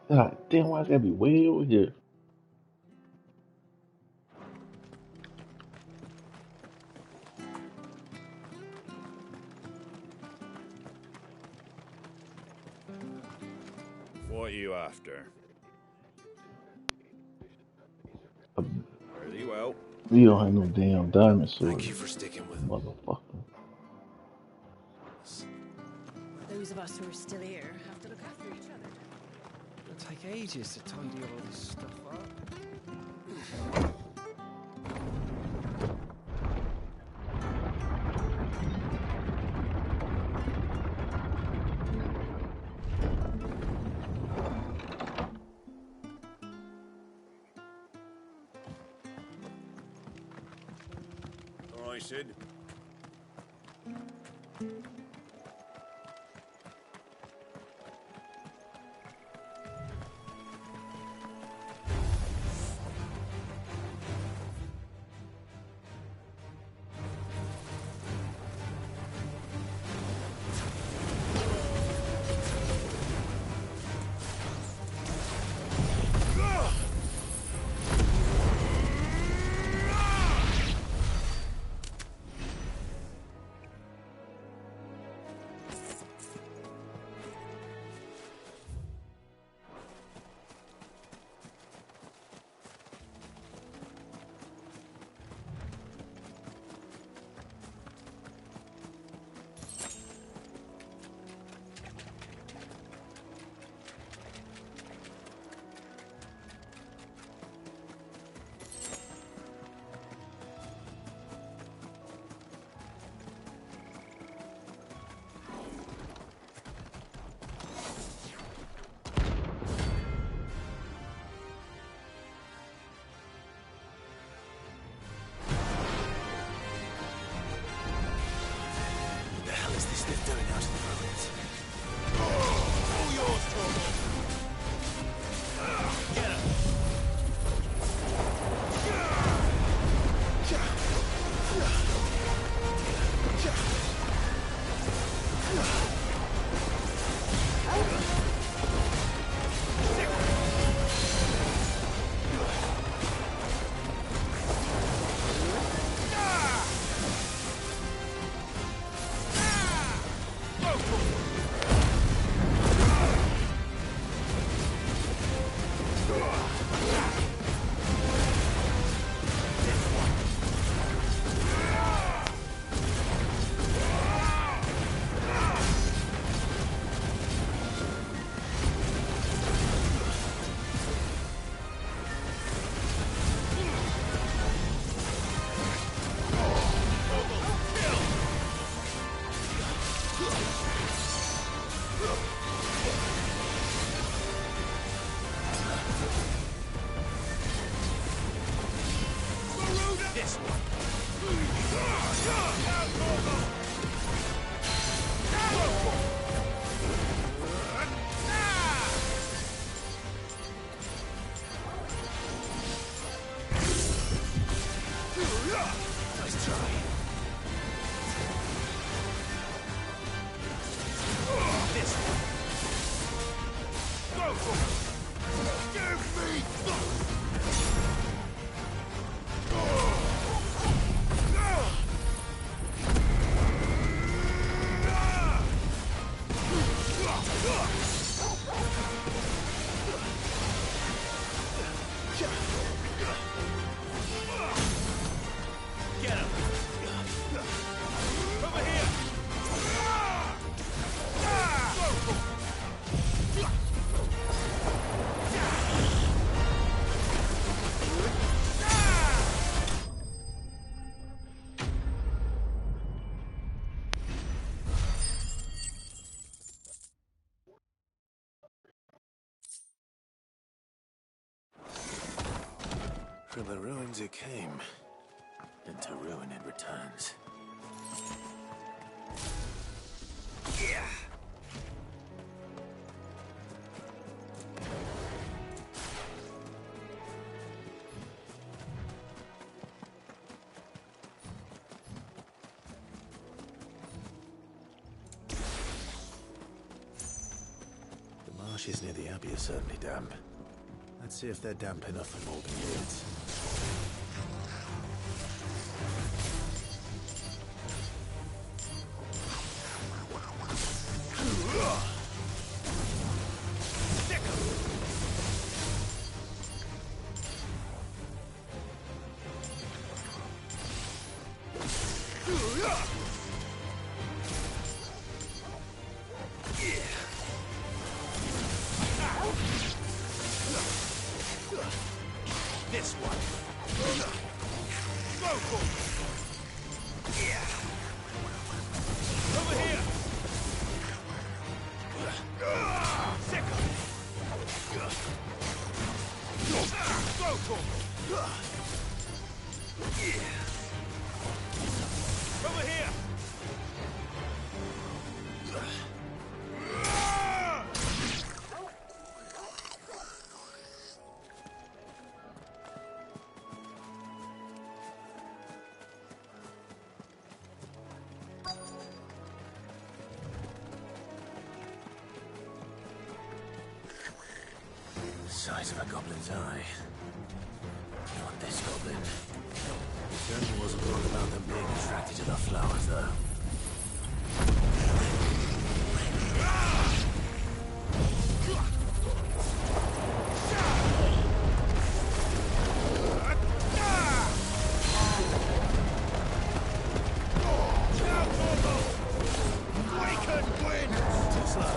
God damn, why is that be way over here? What are you after? Very well. We don't have no damn diamond sword. Thank you for sticking with Motherfucker. Those of us who are still here have to look after each other. It'll take ages to tidy all this stuff up. All right, Sid. From the ruins it came, and to ruin it returns. Yeah. The marshes near the Abbey are certainly damp. Let's see if they're damp enough for Morgan beards. This one. Go for it. Yeah. Over here. Second. Go for it. Yeah. Over here. Size of a goblin's eye. Not this goblin. It certainly wasn't wrong about them being attracted to the flowers, though. We could win! Too slow.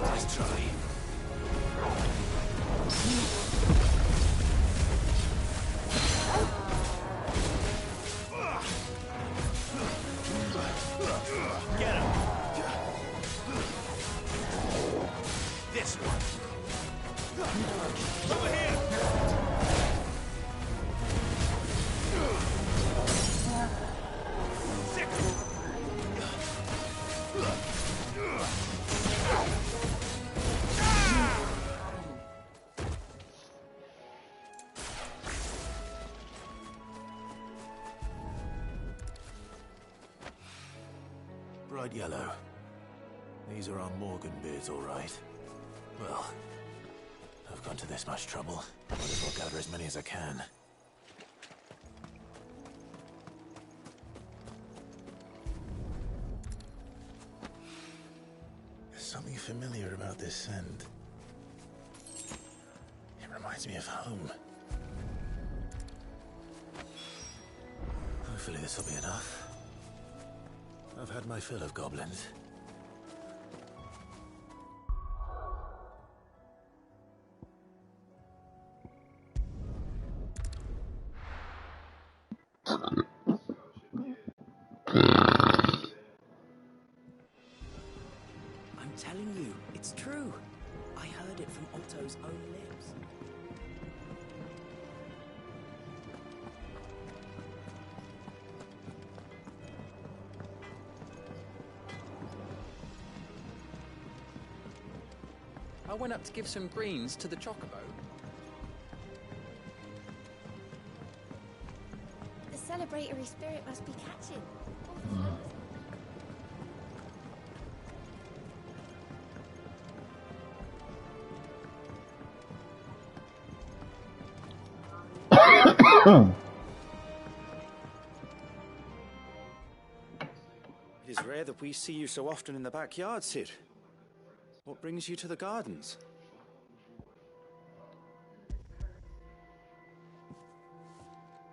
Nice try. Get him. This one. Over here. Sick. Bright yellow. These are our Morgan beards, all right. Well, I've gone to this much trouble. Might as well gather as many as I can. There's something familiar about this scent. It reminds me of home. Hopefully this will be enough. I've had my fill of goblins. I'm telling you, it's true. I heard it from Otto's own lips. I went up to give some greens to the chocobo. The celebratory spirit must be catching. It is rare that we see you so often in the backyard, Sid. What brings you to the gardens?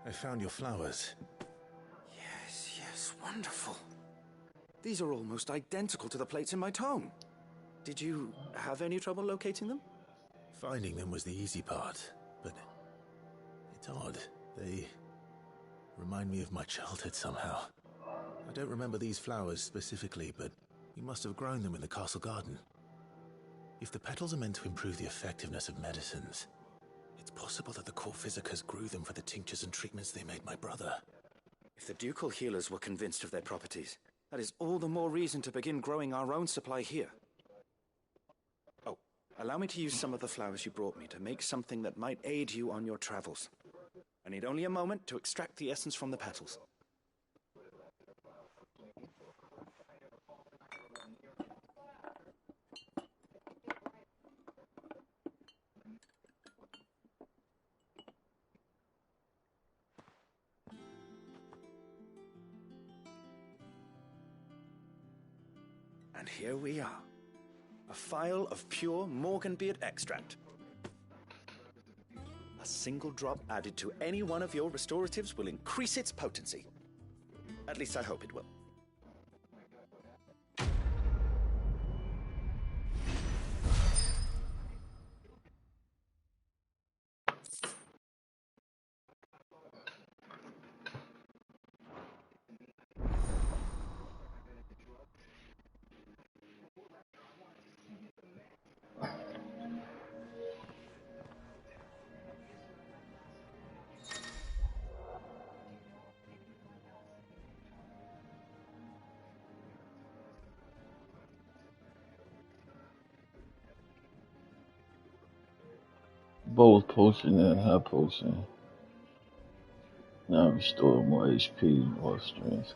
I found your flowers. Yes, yes, wonderful. These are almost identical to the plates in my tome. Did you have any trouble locating them? Finding them was the easy part, but it's odd. They remind me of my childhood somehow. I don't remember these flowers specifically, but you must have grown them in the castle garden. If the petals are meant to improve the effectiveness of medicines, it's possible that the court physicers grew them for the tinctures and treatments they made my brother. If the ducal healers were convinced of their properties, that is all the more reason to begin growing our own supply here. Oh, allow me to use some of the flowers you brought me to make something that might aid you on your travels. I need only a moment to extract the essence from the petals. And here we are. A phial of pure Morganbeard extract. A single drop added to any one of your restoratives will increase its potency. At least I hope it will. Both potion and high potion. Now restore more HP, more strength.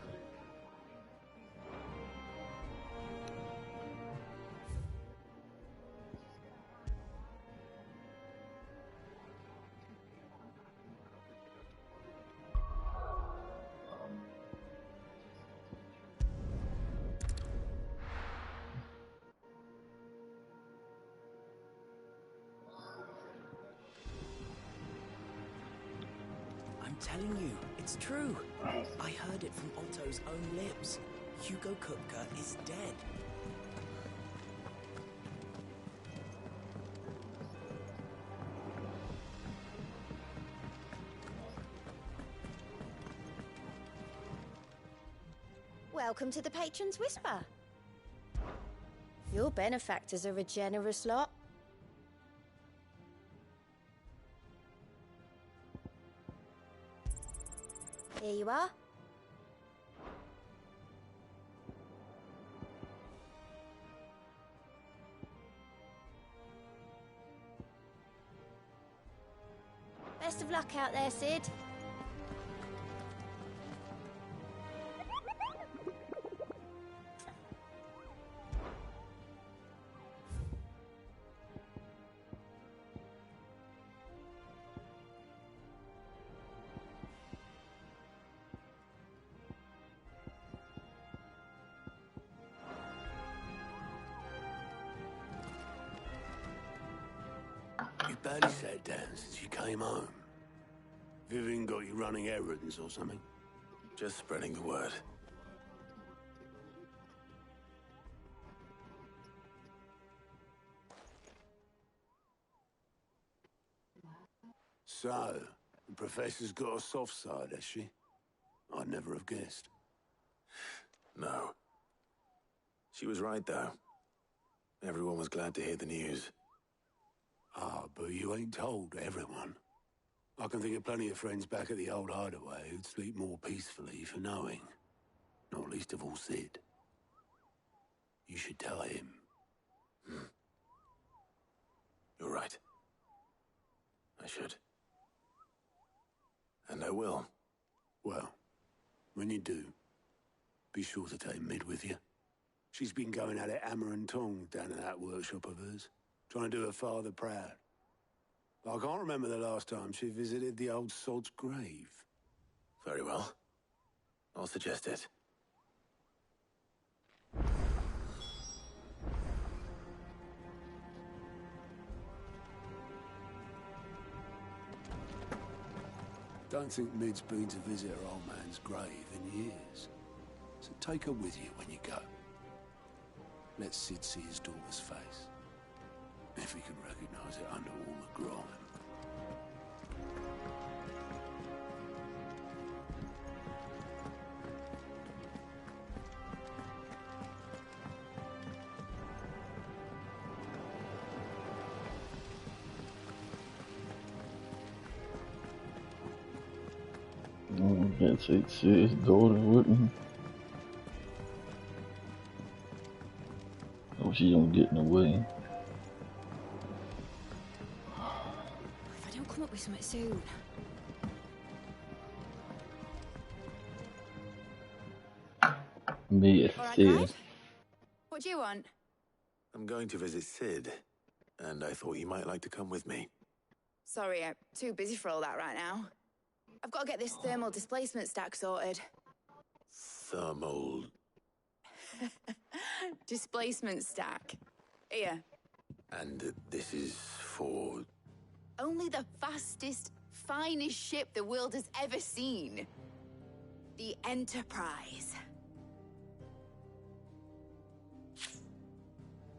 I'm telling you, it's true. I heard it from Otto's own lips. Hugo Kupka is dead. Welcome to the Patron's Whisper. Your benefactors are a generous lot. Here you are. Best of luck out there, Sid. You barely sat down since you came home. Vivian got you running errands or something? Just spreading the word. So, the Professor's got a soft side, has she? I'd never have guessed. No. She was right, though. Everyone was glad to hear the news. Ah, but you ain't told everyone. I can think of plenty of friends back at the old hideaway who'd sleep more peacefully for knowing. Not least of all Sid. You should tell him. You're right. I should. And I will. Well, when you do, be sure to take Mid with you. She's been going at it hammer and tongs down in that workshop of hers, trying to do her father proud. I can't remember the last time she visited the old sod's grave. Very well. I'll suggest it. Don't think Mid's been to visit her old man's grave in years. So take her with you when you go. Let Sid see his daughter's face. If he can recognize it under all the grime. I can't take Sid's daughter with me. Oh, she don't get in the way. If I don't come up with something soon. Me, All right, Sid. Clive? What do you want? I'm going to visit Sid, and I thought you might like to come with me. Sorry, I'm too busy for all that right now. I've got to get this thermal displacement stack sorted. Thermal... Displacement stack. Here. And this is for... Only the fastest, finest ship the world has ever seen. The Enterprise.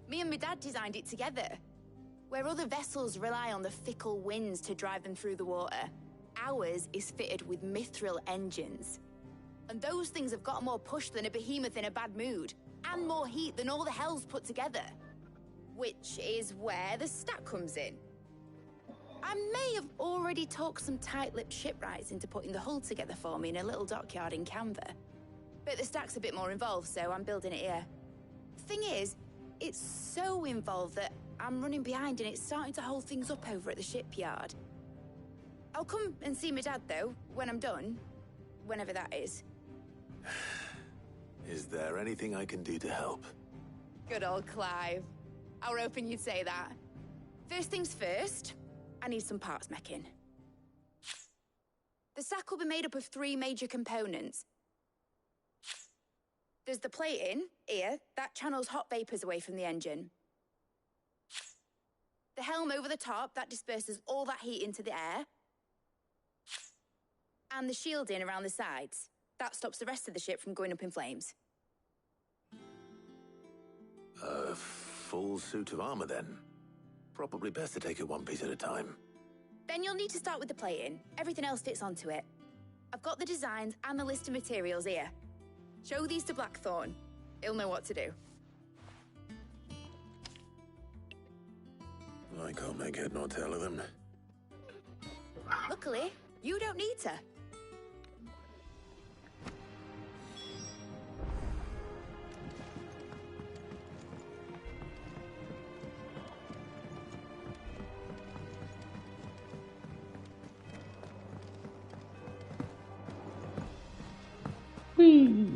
Me and my dad designed it together. Where other vessels rely on the fickle winds to drive them through the water, ours is fitted with mithril engines. And those things have got more push than a behemoth in a bad mood, and more heat than all the hells put together. Which is where the stack comes in. I may have already talked some tight-lipped shipwrights into putting the hull together for me in a little dockyard in Canva. But the stack's a bit more involved, so I'm building it here. Thing is, it's so involved that I'm running behind and it's starting to hold things up over at the shipyard. I'll come and see my dad, though, when I'm done. Whenever that is. Is there anything I can do to help? Good old Clive. I were hoping you'd say that. First things first, I need some parts meching. The stack will be made up of 3 major components. There's the plating, here, that channels hot vapors away from the engine. The helm over the top, that disperses all that heat into the air. And the shielding around the sides. That stops the rest of the ship from going up in flames. A full suit of armor, then. Probably best to take it one piece at a time. Then you'll need to start with the plating. Everything else fits onto it. I've got the designs and the list of materials here. Show these to Blackthorn. He'll know what to do. I can't make head nor tail of them. Luckily, you don't need to. Whee!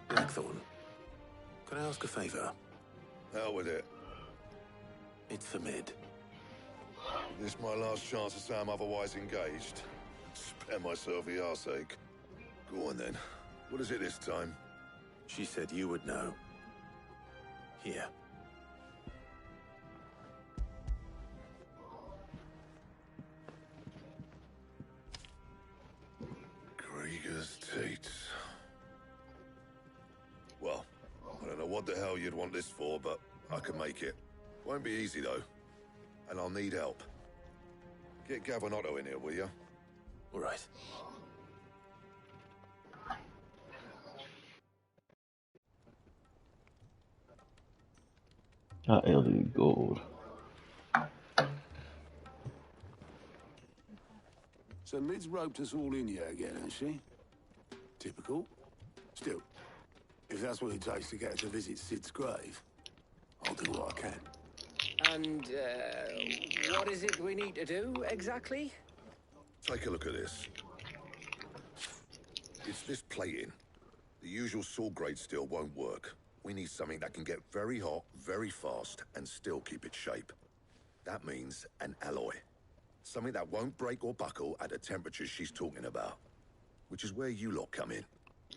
Blackthorn, can I ask a favor? Hell with it. It's for Mid. This my last chance to say I'm otherwise engaged. Spare myself the arseache. Go on then. What is it this time? She said you would know. Here. Krieger's teats. Well, I don't know what the hell you'd want this for, but I can make it. Won't be easy, though. And I'll need help. Get Gavin-Otto in here, will you? All right. Elliot Gold. So Mid's roped us all in here again, hasn't she? Typical. Still, if that's what it takes to get her to visit Sid's grave, I'll do what I can. And, what is it we need to do, exactly? Take a look at this. It's this plating. The usual sword grade steel won't work. We need something that can get very hot, very fast, and still keep its shape. That means an alloy. Something that won't break or buckle at the temperatures she's talking about. Which is where you lot come in.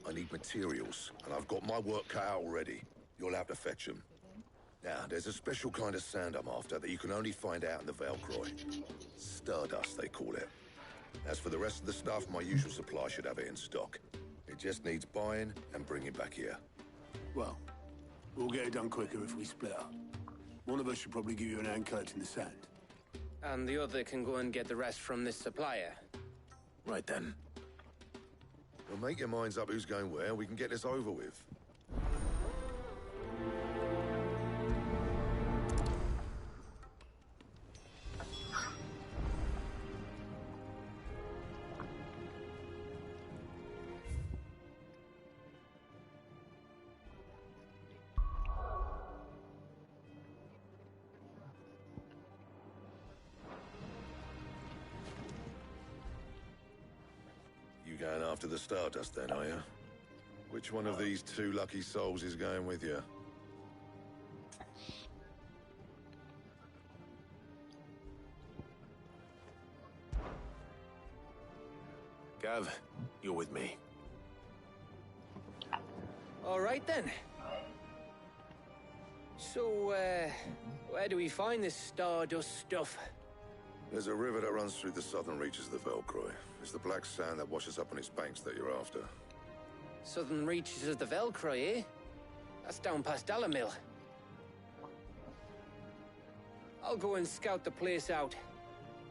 I need materials, and I've got my work cut out already. You'll have to fetch them. Now, there's a special kind of sand I'm after that you can only find out in the Velcroy. Stardust, they call it. As for the rest of the stuff, my usual supply should have it in stock. It just needs buying and bringing back here. Well, we'll get it done quicker if we split up. One of us should probably give you an hand collecting the sand. And the other can go and get the rest from this supplier. Right then. Well, make your minds up who's going where, and we can get this over with. You going after the Stardust then, are you? Which one of these two lucky souls is going with you? Gav, you're with me. All right, then. So, where do we find this Stardust stuff? There's a river that runs through the southern reaches of the Velcroy. It's the black sand that washes up on its banks that you're after. Southern reaches of the Velcroy, eh? That's down past Dalamil. I'll go and scout the place out.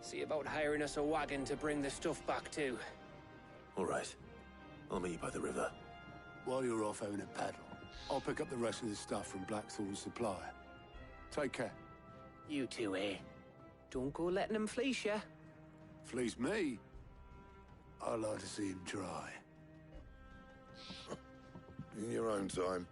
See about hiring us a wagon to bring the stuff back to. All right. I'll meet you by the river. While you're off having a paddle, I'll pick up the rest of the stuff from Blackthorn's supply. Take care. You two, eh? Don't go letting them fleece ya. Fleece me? I'd like to see him try. In your own time.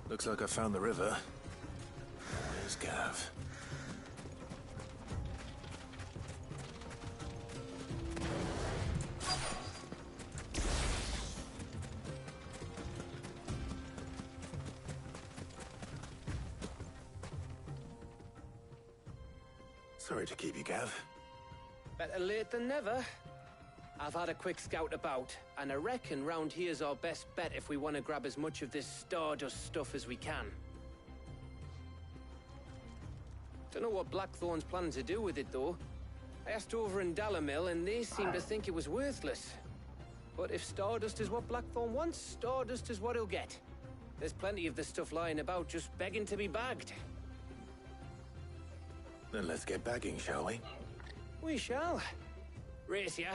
Looks like I found the river. There's Gav. Sorry to keep you, Gav. Better late than never. I've had a quick scout about, and I reckon round here's our best bet if we want to grab as much of this Stardust stuff as we can. Don't know what Blackthorn's planning to do with it, though. I asked over in Dalamil, and they seem to think it was worthless. But if Stardust is what Blackthorn wants, Stardust is what he'll get. There's plenty of this stuff lying about, just begging to be bagged. Then let's get bagging, shall we? We shall. Race ya.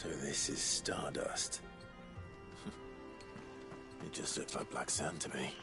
So this is Stardust. It just looks like black sand to me.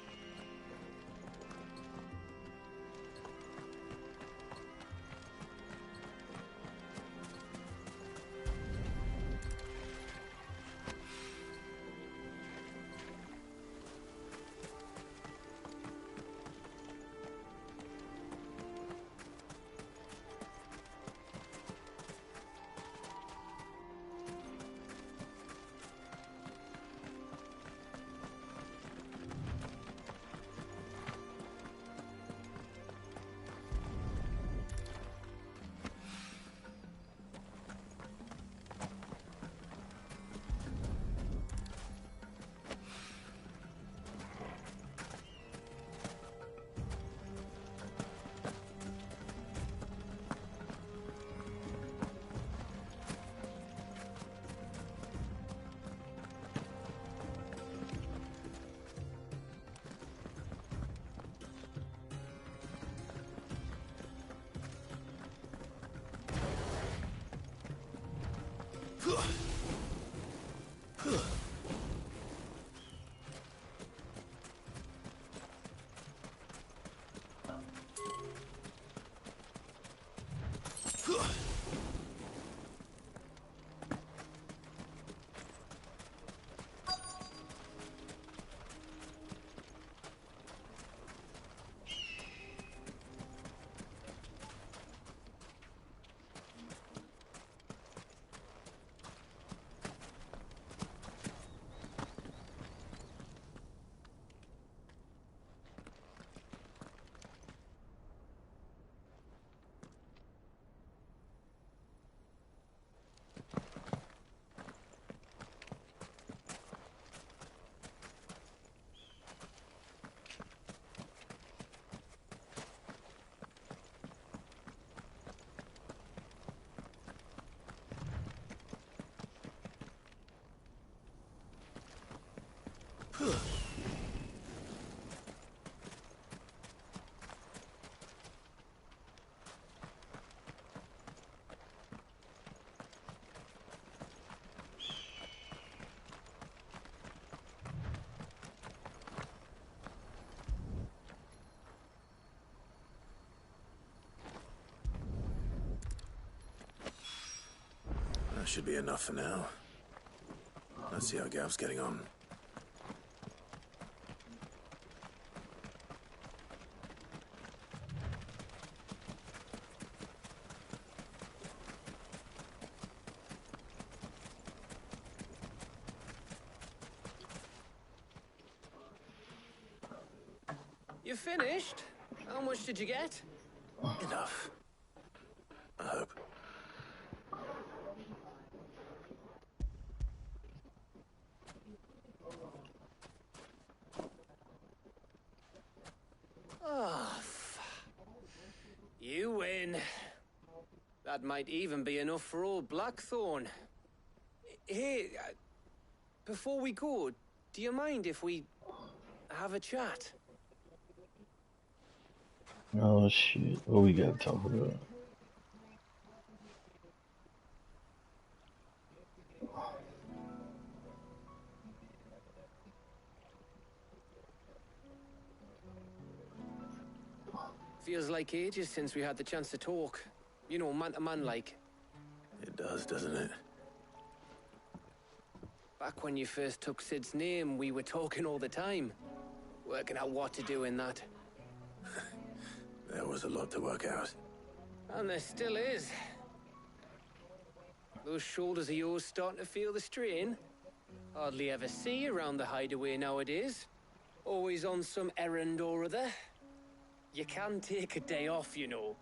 That should be enough for now. Let's see how Gav's getting on. You finished? How much did you get? Enough. I hope. Oh, you win. That might even be enough for old Blackthorn. Hey, before we go, do you mind if we have a chat? Oh shit, what we gotta talk about? Feels like ages since we had the chance to talk. You know, man to man like. It does, doesn't it? Back when you first took Sid's name, we were talking all the time. Working out what to do in that. There was a lot to work out. And there still is. Those shoulders of yours starting to feel the strain. Hardly ever see you around the hideaway nowadays. Always on some errand or other. You can take a day off, you know.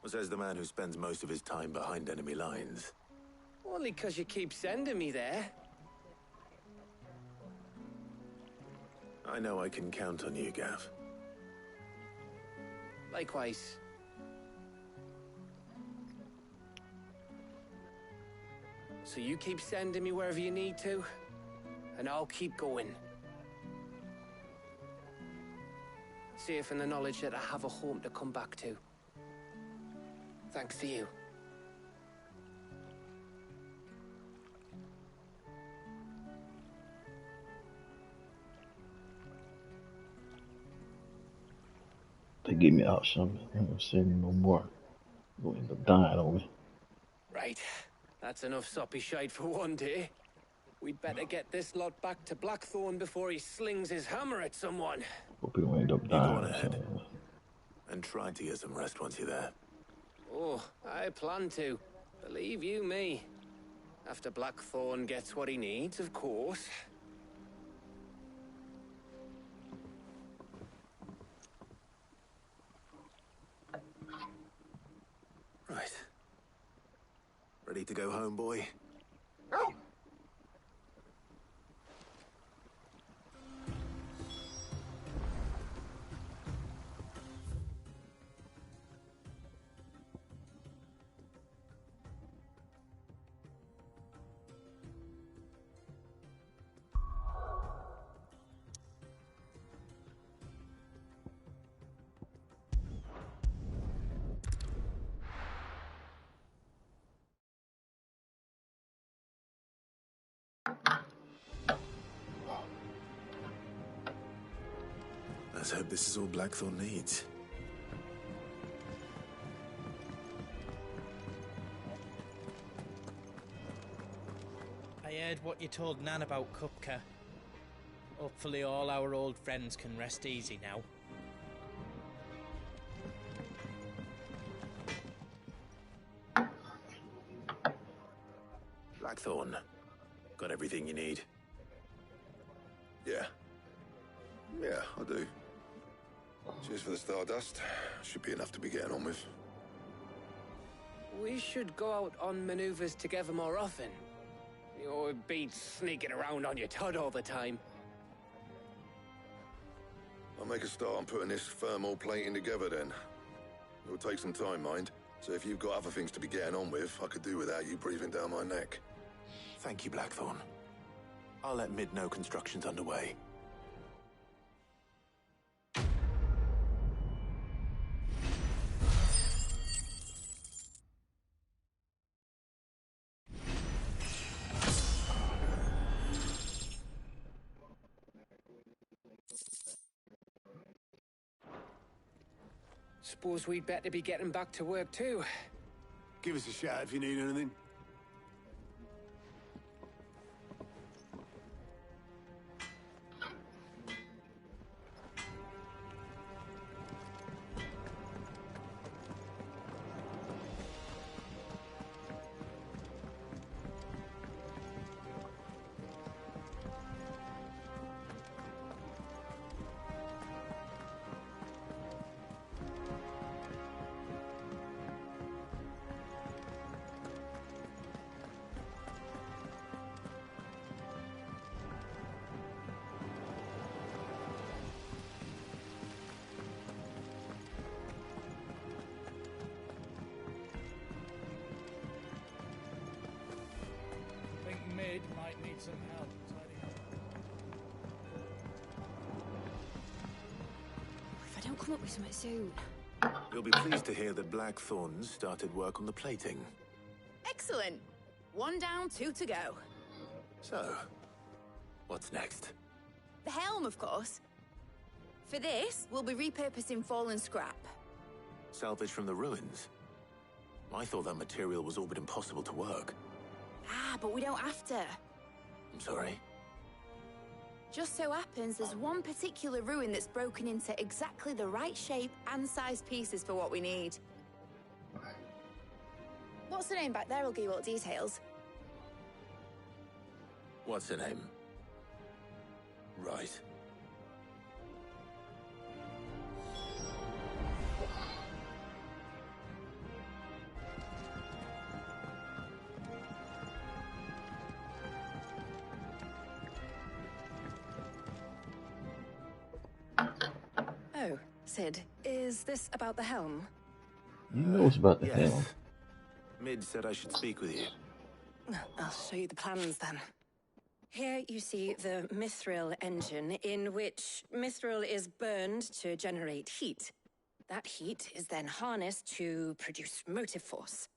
Says the man who spends most of his time behind enemy lines. Only 'cause you keep sending me there. I know I can count on you, Gav. Likewise. So you keep sending me wherever you need to, and I'll keep going. Safe in the knowledge that I have a home to come back to. Thanks to you. to get me out something. I ain't gonna say no more. You're gonna end up dying on me. Right. That's enough soppy shite for one day. We'd better get this lot back to Blackthorn before he slings his hammer at someone. Hope you don't end up You dying go on or ahead. something. And try to get some rest once you're there. Oh, I plan to. Believe you me. After Blackthorn gets what he needs, of course. Right. Ready to go home, boy? Let's hope this is all Blackthorn needs. I heard what you told Nan about Kupka. Hopefully all our old friends can rest easy now. Blackthorn, got everything you need? Yeah. Yeah, I do. Cheers for the Stardust. Should be enough to be getting on with. We should go out on maneuvers together more often. You'll be sneaking around on your Todd all the time. I'll make a start on putting this thermal plating together then. It'll take some time, mind. So if you've got other things to be getting on with, I could do without you breathing down my neck. Thank you, Blackthorn. I'll let Mid know construction's underway. Suppose we'd better be getting back to work too. Give us a shout if you need anything. Might need some help tidying up. If I don't come up with something soon. You'll be pleased to hear that Blackthorn started work on the plating. Excellent. 1 down, 2 to go. So, what's next? The helm, of course. For this, we'll be repurposing fallen scrap. Salvage from the ruins? I thought that material was all but impossible to work. Ah, but we don't have to. I'm sorry. Just so happens there's one particular ruin that's broken into exactly the right shape and size pieces for what we need. What's the name back there? I'll give you all the details. What's her name? Right. Oh, Sid, is this about the helm? You know it's about the Yes. helm. Mid said I should speak with you. I'll show you the plans then. Here you see the Mithril engine, in which Mithril is burned to generate heat. That heat is then harnessed to produce motive force.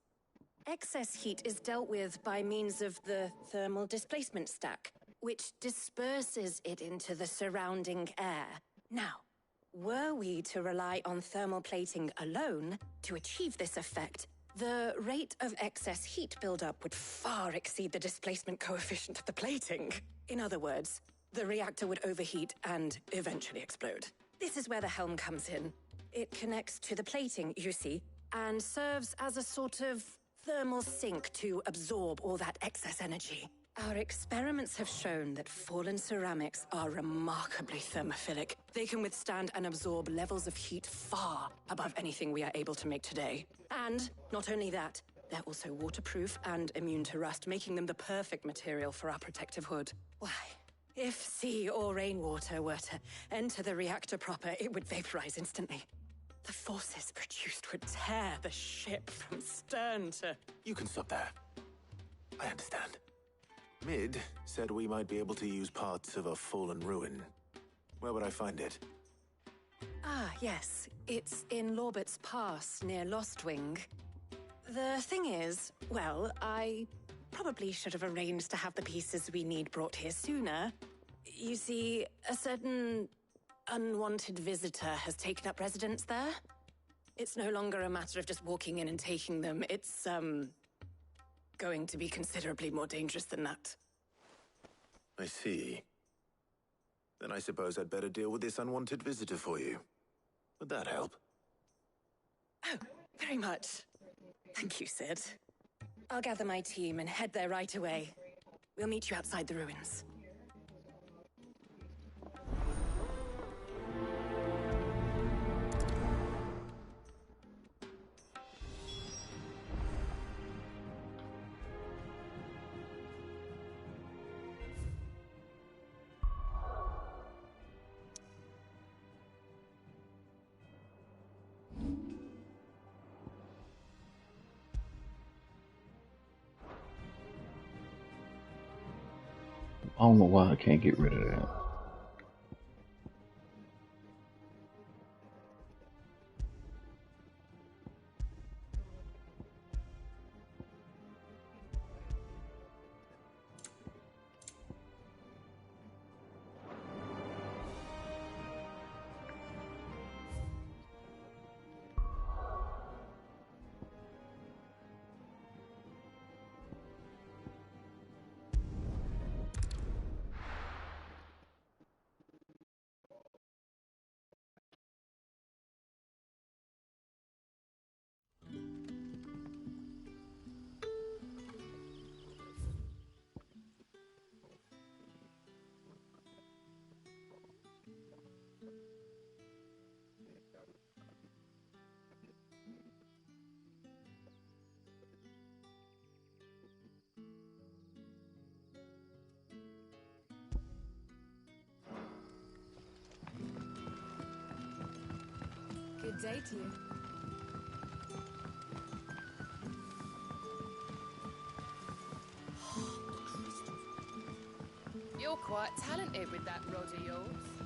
Excess heat is dealt with by means of the thermal displacement stack, which disperses it into the surrounding air. Now, Were we to rely on thermal plating alone to achieve this effect, the rate of excess heat buildup would far exceed the displacement coefficient of the plating. In other words, the reactor would overheat and eventually explode. This is where the helm comes in. It connects to the plating, you see, and serves as a sort of thermal sink to absorb all that excess energy. Our experiments have shown that fallen ceramics are remarkably thermophilic. They can withstand and absorb levels of heat far above anything we are able to make today. And not only that, they're also waterproof and immune to rust, making them the perfect material for our protective hood. Why, if sea or rainwater were to enter the reactor proper, it would vaporize instantly. The forces produced would tear the ship from stern to... You can stop there. I understand. Mid said we might be able to use parts of a fallen ruin. Where would I find it? Ah, yes. It's in Lorbert's Pass, near Lostwing. The thing is, well, I probably should have arranged to have the pieces we need brought here sooner. You see, a certain unwanted visitor has taken up residence there. It's no longer a matter of just walking in and taking them. It's, going to be considerably more dangerous than that. I see. Then I suppose I'd better deal with this unwanted visitor for you. Would that help? Oh, very much. Thank you, Sid. I'll gather my team and head there right away. We'll meet you outside the ruins. I don't know why I can't get rid of that. Good day to you. You're quite talented with that rod of yours.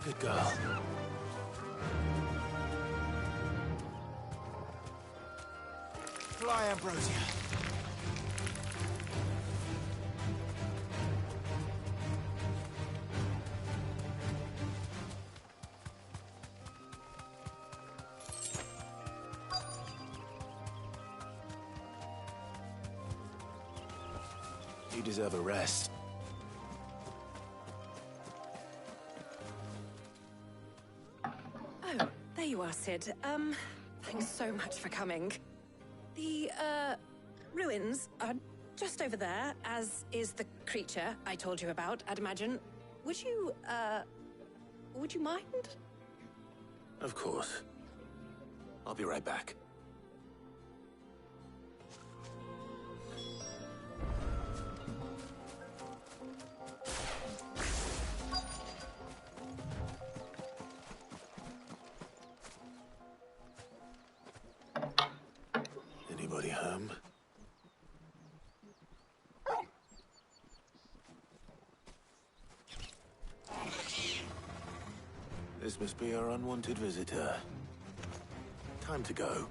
Good girl. Fly, Ambrosia. deserve a rest. Oh, there you are, Sid. Thanks so much for coming. The, ruins are just over there, as is the creature I told you about, I'd imagine. Would you mind? Of course. I'll be right back. Anybody home? This must be our unwanted visitor. Time to go.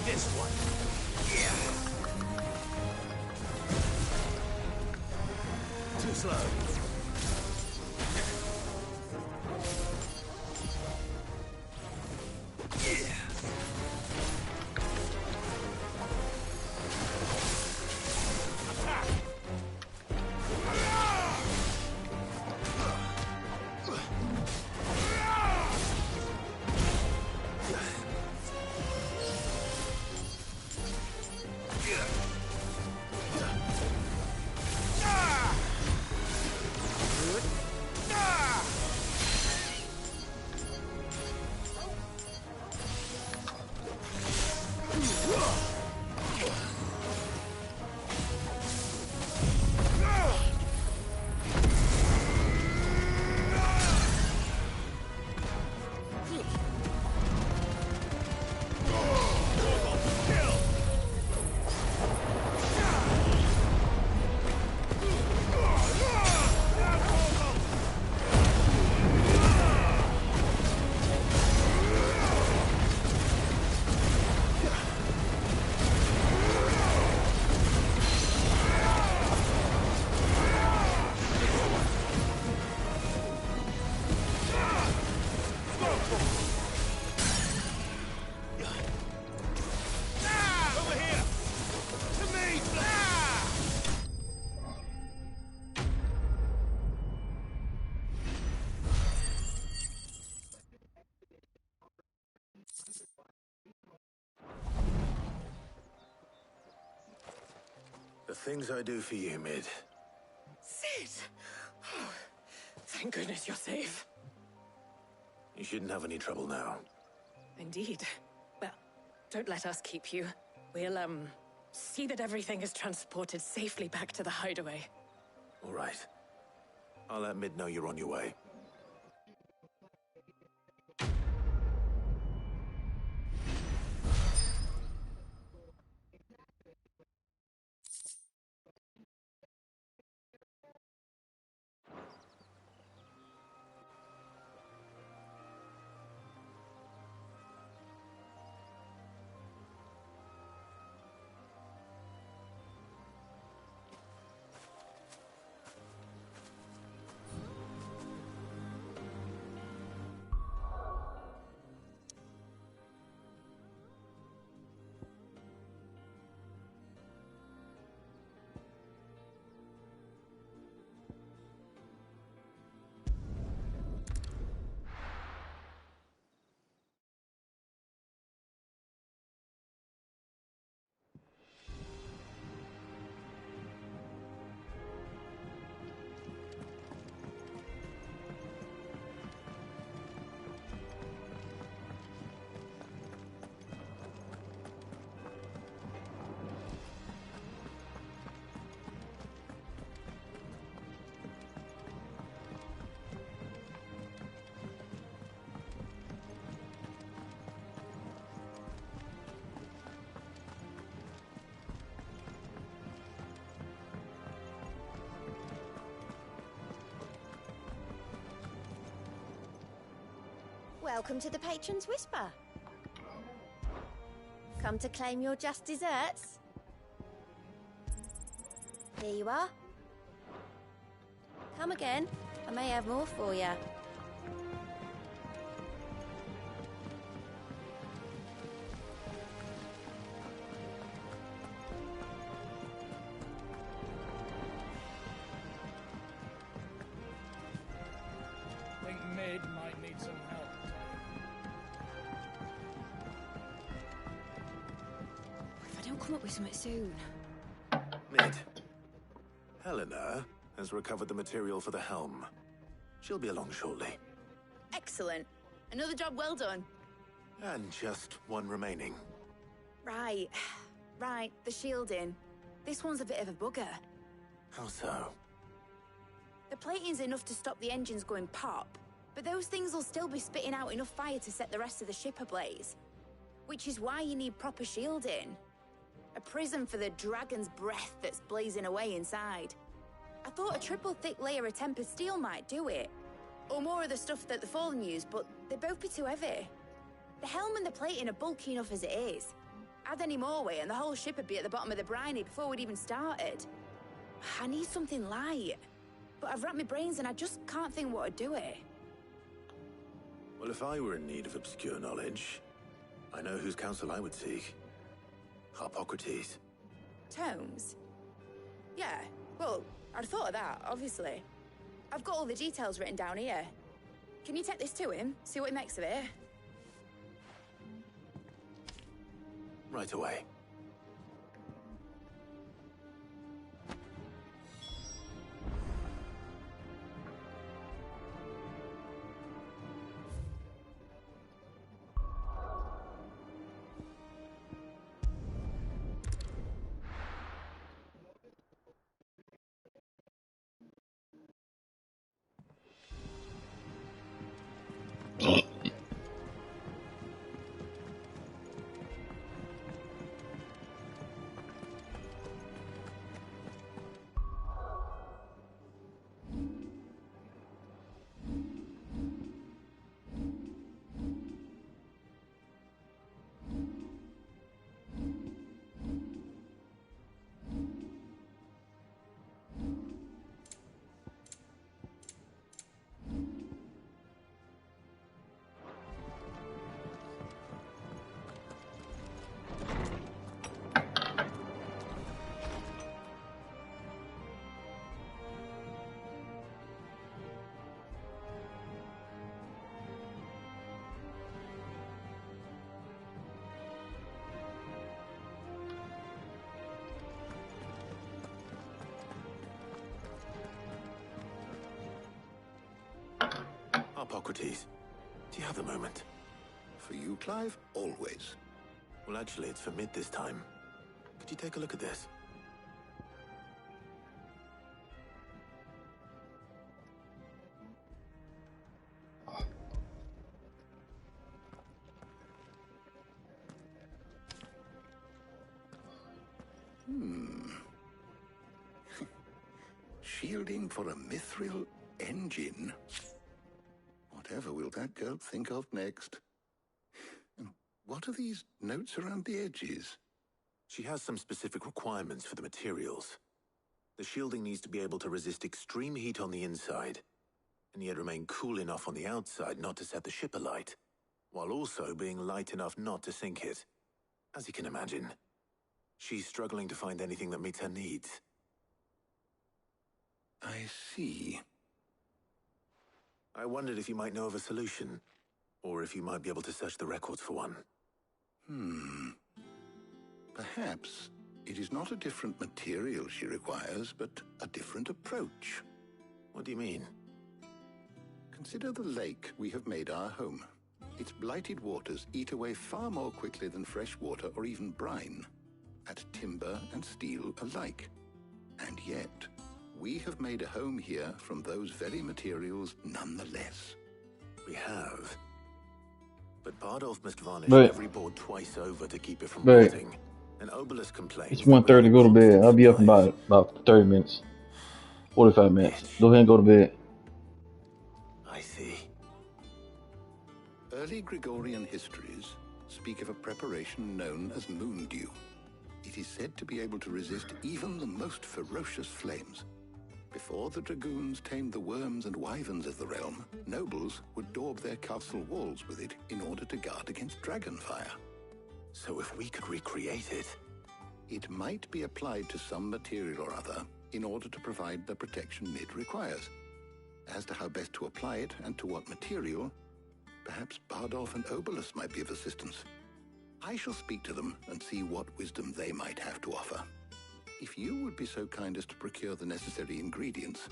This one. Too slow. The things I do for you, Mid. Sid! Oh, thank goodness you're safe. You shouldn't have any trouble now. Indeed. Well, don't let us keep you. We'll, see that everything is transported safely back to the hideaway. All right. I'll let Mid know you're on your way. Welcome to the Patron's Whisper. Come to claim your just desserts? Here you are. Come again. I may have more for you. come up with something soon. Mid. Helena has recovered the material for the helm. She'll be along shortly. Excellent. Another job well done. And just one remaining. Right. Right, the shielding. This one's a bit of a bugger. How so? The plating's enough to stop the engines going pop, but those things will still be spitting out enough fire to set the rest of the ship ablaze. Which is why you need proper shielding. A prison for the dragon's breath that's blazing away inside. I thought a triple thick layer of tempered steel might do it. Or more of the stuff that the Fallen use, but they'd both be too heavy. The helm and the plating are bulky enough as it is. Add any more weight and the whole ship would be at the bottom of the briny before we'd even started. I need something light. But I've racked my brains and I just can't think what would do it. Well, if I were in need of obscure knowledge, I know whose counsel I would seek. Harpocrates. Tomes? Yeah, well, I'd thought of that, obviously. I've got all the details written down here. Can you take this to him, see what he makes of it? Right away. Harpocrates, do you have a moment? For you, Clive, always. Well, actually, it's for Mid this time. Could you take a look at this? Shielding for a mithril engine? Whatever will that girl think of next? And what are these notes around the edges? She has some specific requirements for the materials. The shielding needs to be able to resist extreme heat on the inside, and yet remain cool enough on the outside not to set the ship alight, while also being light enough not to sink it. As you can imagine, she's struggling to find anything that meets her needs. I see. I wondered if you might know of a solution, or if you might be able to search the records for one. Perhaps it is not a different material she requires, but a different approach. What do you mean? Consider the lake we have made our home. Its blighted waters eat away far more quickly than fresh water or even brine, at timber and steel alike. And yet, we have made a home here from those very materials nonetheless. We have. But Bardolph must varnish But- every board twice over to keep it from but- rotting. An obelisk complains. It's 1:30. Go to bed. I'll be up in about 30 minutes. 45 minutes. Go ahead and go to bed. I see. Early Gregorian histories speak of a preparation known as moon dew. It is said to be able to resist even the most ferocious flames. Before the dragoons tamed the worms and wyverns of the realm, nobles would daub their castle walls with it in order to guard against dragon fire. So if we could recreate it... It might be applied to some material or other in order to provide the protection Mid requires. As to how best to apply it and to what material, perhaps Bardolph and Obolus might be of assistance. I shall speak to them and see what wisdom they might have to offer. If you would be so kind as to procure the necessary ingredients,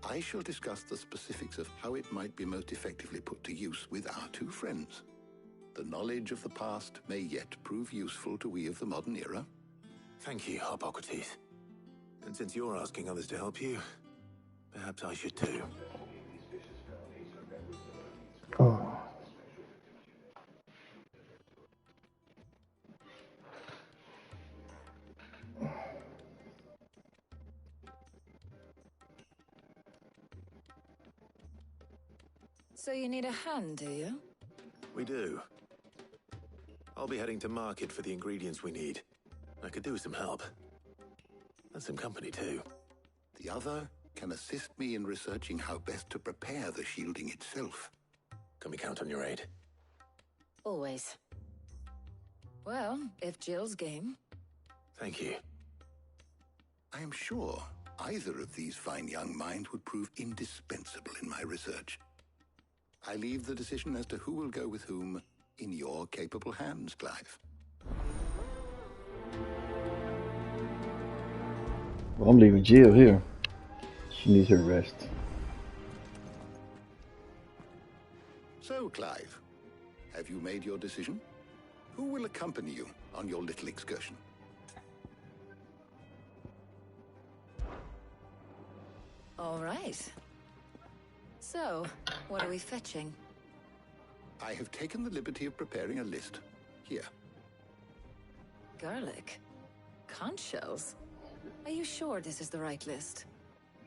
I shall discuss the specifics of how it might be most effectively put to use with our two friends. The knowledge of the past may yet prove useful to we of the modern era. Thank you, Hippocrates. And since you're asking others to help you, perhaps I should too. Oh. So you need a hand, do you? We do. I'll be heading to market for the ingredients we need. I could do with some help. And some company too. The other can assist me in researching how best to prepare the shielding itself. Can we count on your aid? Always. Well, if Jill's game. Thank you. I am sure either of these fine young minds would prove indispensable in my research. I leave the decision as to who will go with whom in your capable hands, Clive. Well, I'm leaving Jill here. She needs her rest. So, Clive, have you made your decision? Who will accompany you on your little excursion? All right. So, what are we fetching? I have taken the liberty of preparing a list. Here. Garlic? Conch shells? Are you sure this is the right list?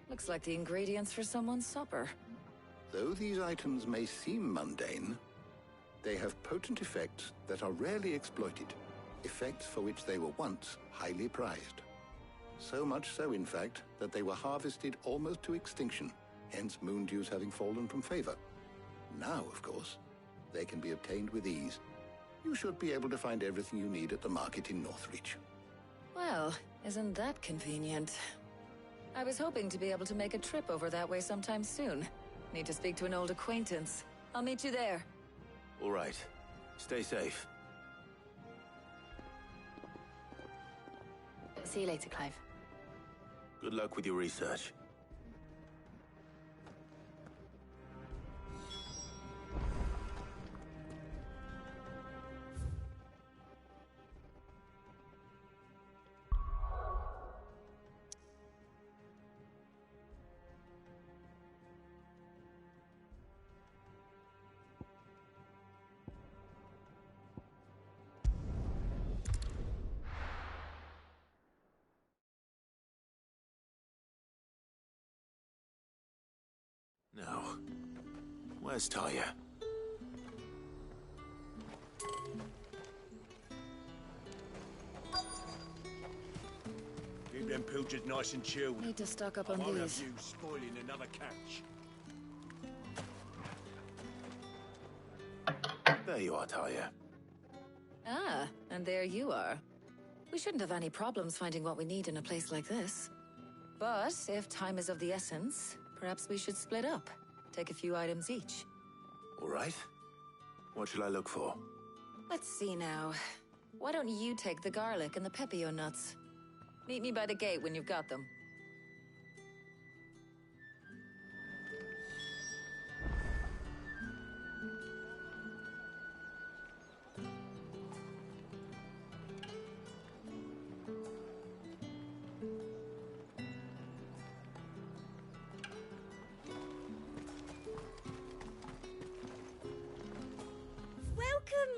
Looks like the ingredients for someone's supper. Though these items may seem mundane, they have potent effects that are rarely exploited, effects for which they were once highly prized. So much so, in fact, that they were harvested almost to extinction, hence moon dews having fallen from favor. Now, of course, they can be obtained with ease. You should be able to find everything you need at the market in Northreach. Well, isn't that convenient? I was hoping to be able to make a trip over that way sometime soon. Need to speak to an old acquaintance. I'll meet you there. All right. Stay safe. See you later, Clive. Good luck with your research. Now, where's Talia? Keep them pilchards nice and chilled. Need to stock up I on won't these. have you spoiling another catch. There you are, Talia. Ah, and there you are. We shouldn't have any problems finding what we need in a place like this. But if time is of the essence, perhaps we should split up. Take a few items each. All right. What should I look for? Let's see now. Why don't you take the garlic and the pepio nuts? Meet me by the gate when you've got them.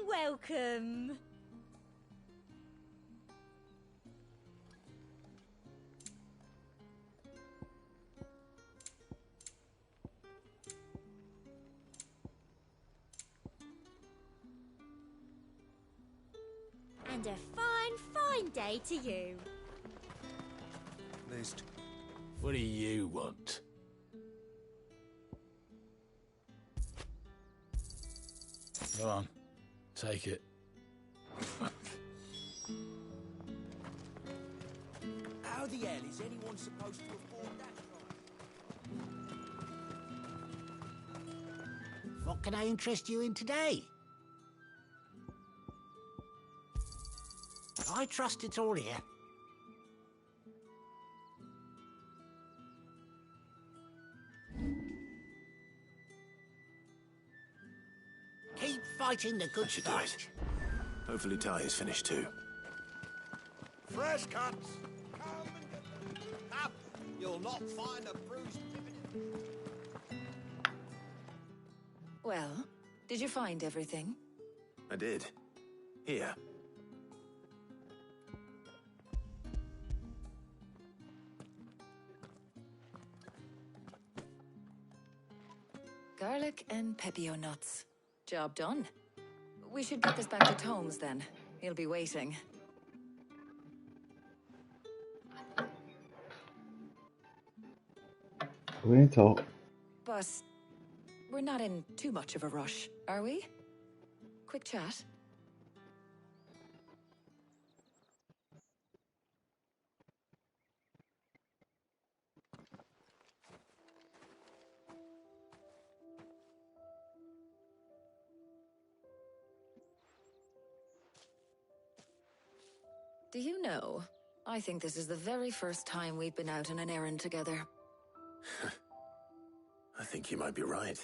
Welcome. And a fine day to you. List. What do you want? Go on. Take it. How the hell is anyone supposed to afford that? What can I interest you in today? I trust it's all here. Keep fighting the good I should do fight. it. Hopefully Ty is finished too. Fresh cuts! Up! You'll not find a bruised Well, did you find everything? I did. Here. Garlic and pepio nuts. Job done. We should get this back to Tomes then. He'll be waiting. We ain't talk. But we're not in too much of a rush, are we? Quick chat. Do you know, I think this is the very first time we've been out on an errand together. I think you might be right.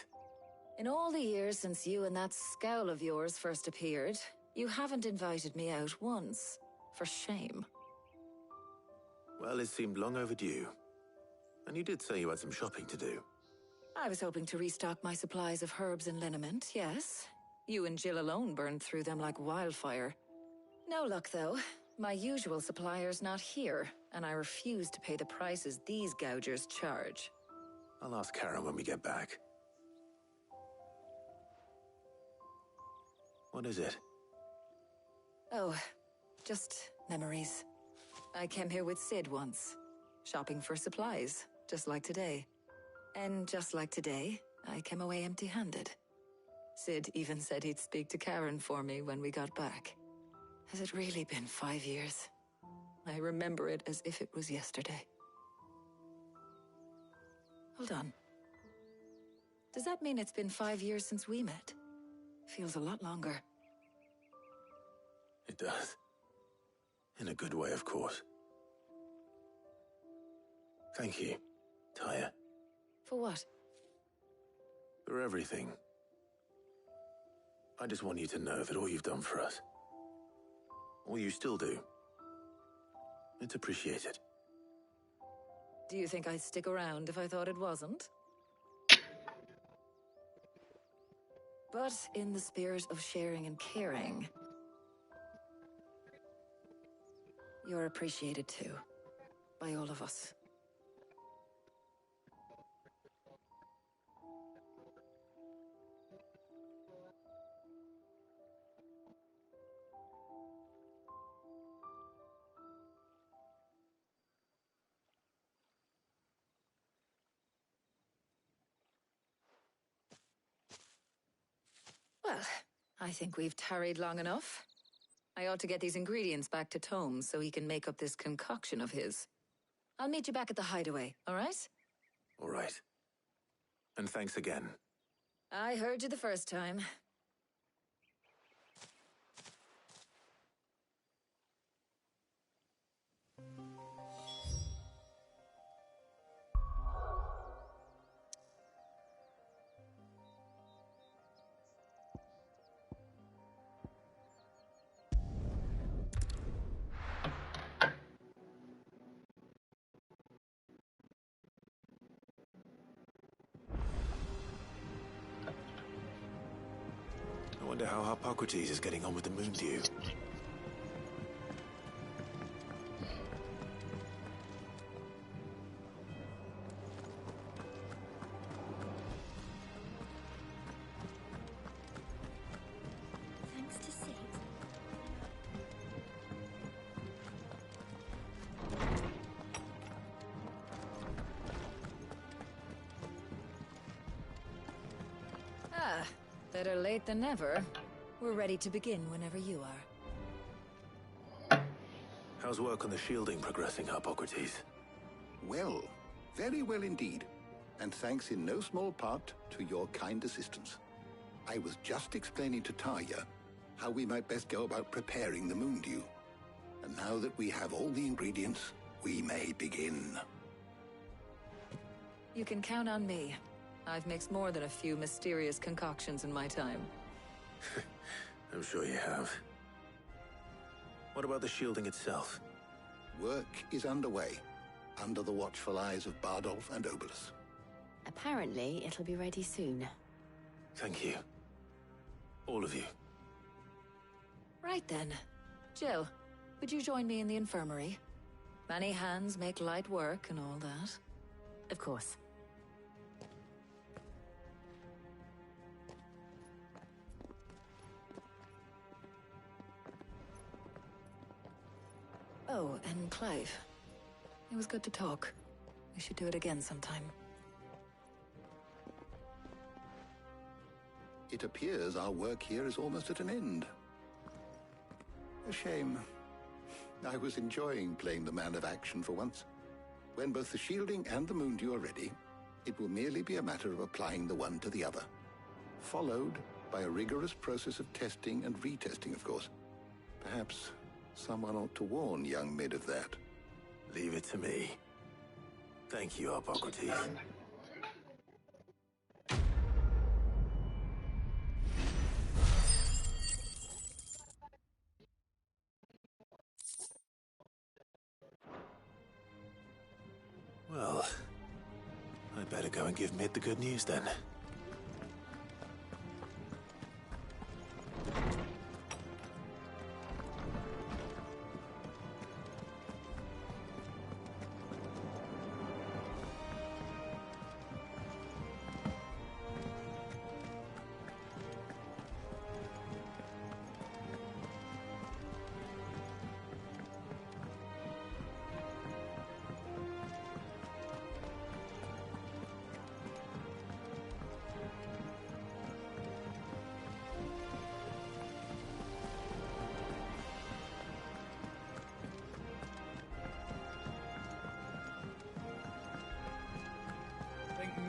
In all the years since you and that scowl of yours first appeared, you haven't invited me out once. For shame. Well, it seemed long overdue. And you did say you had some shopping to do. I was hoping to restock my supplies of herbs and liniment, yes. You and Jill alone burned through them like wildfire. No luck, though. My usual supplier's not here, and I refuse to pay the prices these gougers charge. I'll ask Karen when we get back. What is it? Oh, just memories. I came here with Sid once, shopping for supplies, just like today. And just like today, I came away empty-handed. Sid even said he'd speak to Karen for me when we got back. Has it really been 5 years? I remember it as if it was yesterday. Hold on. Does that mean it's been 5 years since we met? Feels a lot longer. It does. In a good way, of course. Thank you, Tyre. For what? For everything. I just want you to know that all you've done for us, all you still do, it's appreciated. Do you think I'd stick around if I thought it wasn't? But in the spirit of sharing and caring, you're appreciated too, by all of us. Well, I think we've tarried long enough. I ought to get these ingredients back to Tomes so he can make up this concoction of his. I'll meet you back at the hideaway, all right? All right. And thanks again. I heard you the first time. I wonder how Hippocrates is getting on with the moon dew. Thanks to Sid. Ah, better late than never. We're ready to begin whenever you are. How's work on the shielding progressing, Hippocrates? Well, very well indeed. And thanks in no small part to your kind assistance. I was just explaining to Tarja how we might best go about preparing the moon dew. And now that we have all the ingredients, we may begin. You can count on me. I've mixed more than a few mysterious concoctions in my time. I'm sure you have. What about the shielding itself? Work is underway, under the watchful eyes of Bardolph and Obolus. Apparently, it'll be ready soon. Thank you. All of you. Right then. Jill, would you join me in the infirmary? Many hands make light work and all that. Of course. Oh, and Clive. It was good to talk. We should do it again sometime. It appears our work here is almost at an end. A shame. I was enjoying playing the man of action for once. When both the shielding and the moondew are ready, it will merely be a matter of applying the one to the other. Followed by a rigorous process of testing and retesting, of course. Perhaps someone ought to warn young Mid of that. Leave it to me. Thank you, Hippocrates. Well, I'd better go and give Mid the good news then.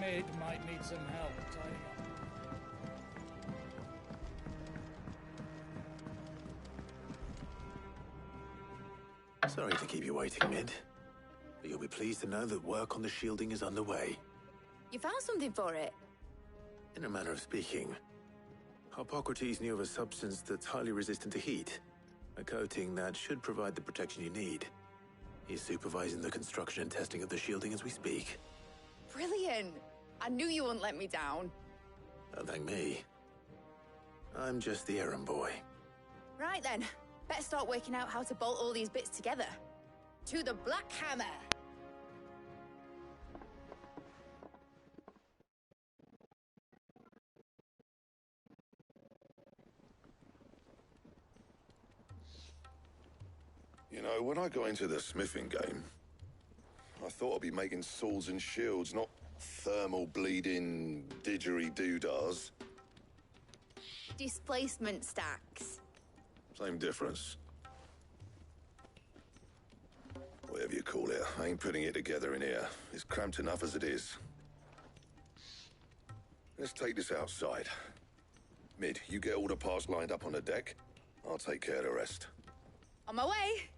Mid might need some help tidying up. Sorry to keep you waiting, Mid. But you'll be pleased to know that work on the shielding is underway. You found something for it? In a manner of speaking, Hippocrates knew of a substance that's highly resistant to heat. A coating that should provide the protection you need. He's supervising the construction and testing of the shielding as we speak. Brilliant! I knew you wouldn't let me down. Don't thank me. I'm just the errand boy. Right then, better start working out how to bolt all these bits together. To the Black Hammer! You know, when I got into the smithing game, I thought I'd be making swords and shields, not thermal bleeding didgeridoo-dahs. Displacement stacks. Same difference. Whatever you call it, I ain't putting it together in here. It's cramped enough as it is. Let's take this outside. Mid, you get all the parts lined up on the deck. I'll take care of the rest. On my way!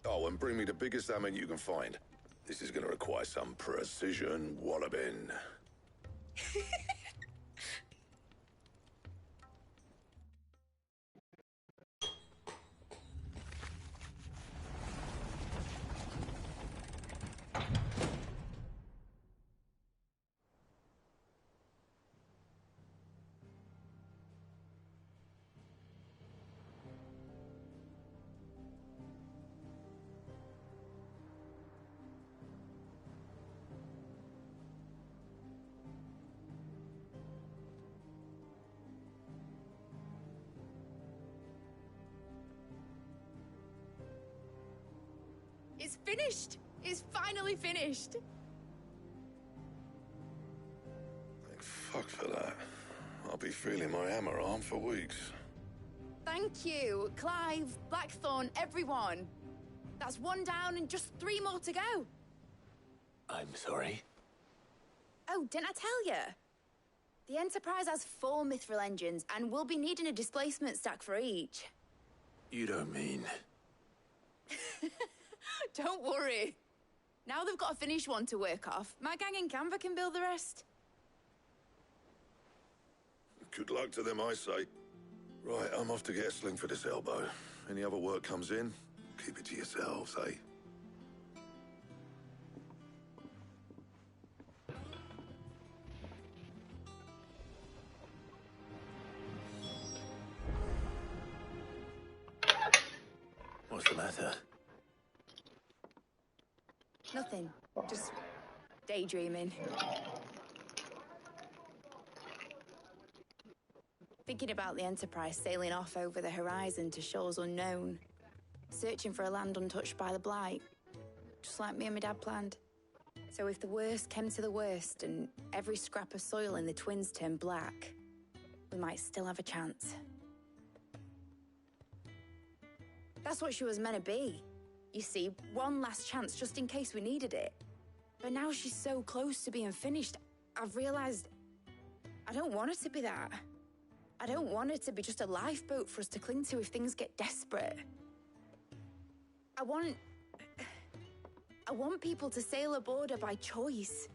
Oh, and bring me the biggest hammer you can find. This is gonna require some precision walloping. It's finished! It's finally finished! Thank fuck for that. I'll be feeling my hammer arm for weeks. Thank you, Clive, Blackthorn, everyone. That's one down and just 3 more to go. I'm sorry. Oh, didn't I tell you? The Enterprise has 4 mithril engines and we'll be needing a displacement stack for each. You don't mean... Don't worry. Now they've got a finished one to work off. My gang in Canva can build the rest. Good luck to them, I say. Right, I'm off to get a sling for this elbow. Any other work comes in, keep it to yourselves, eh? What's the matter? Nothing. Just daydreaming. Thinking about the Enterprise sailing off over the horizon to shores unknown. Searching for a land untouched by the Blight. Just like me and my dad planned. So if the worst came to the worst and every scrap of soil in the Twins turned black, we might still have a chance. That's what she was meant to be. You see, one last chance just in case we needed it. But now she's so close to being finished, I've realized I don't want her to be that. I don't want her to be just a lifeboat for us to cling to if things get desperate. I want people to sail aboard her by choice,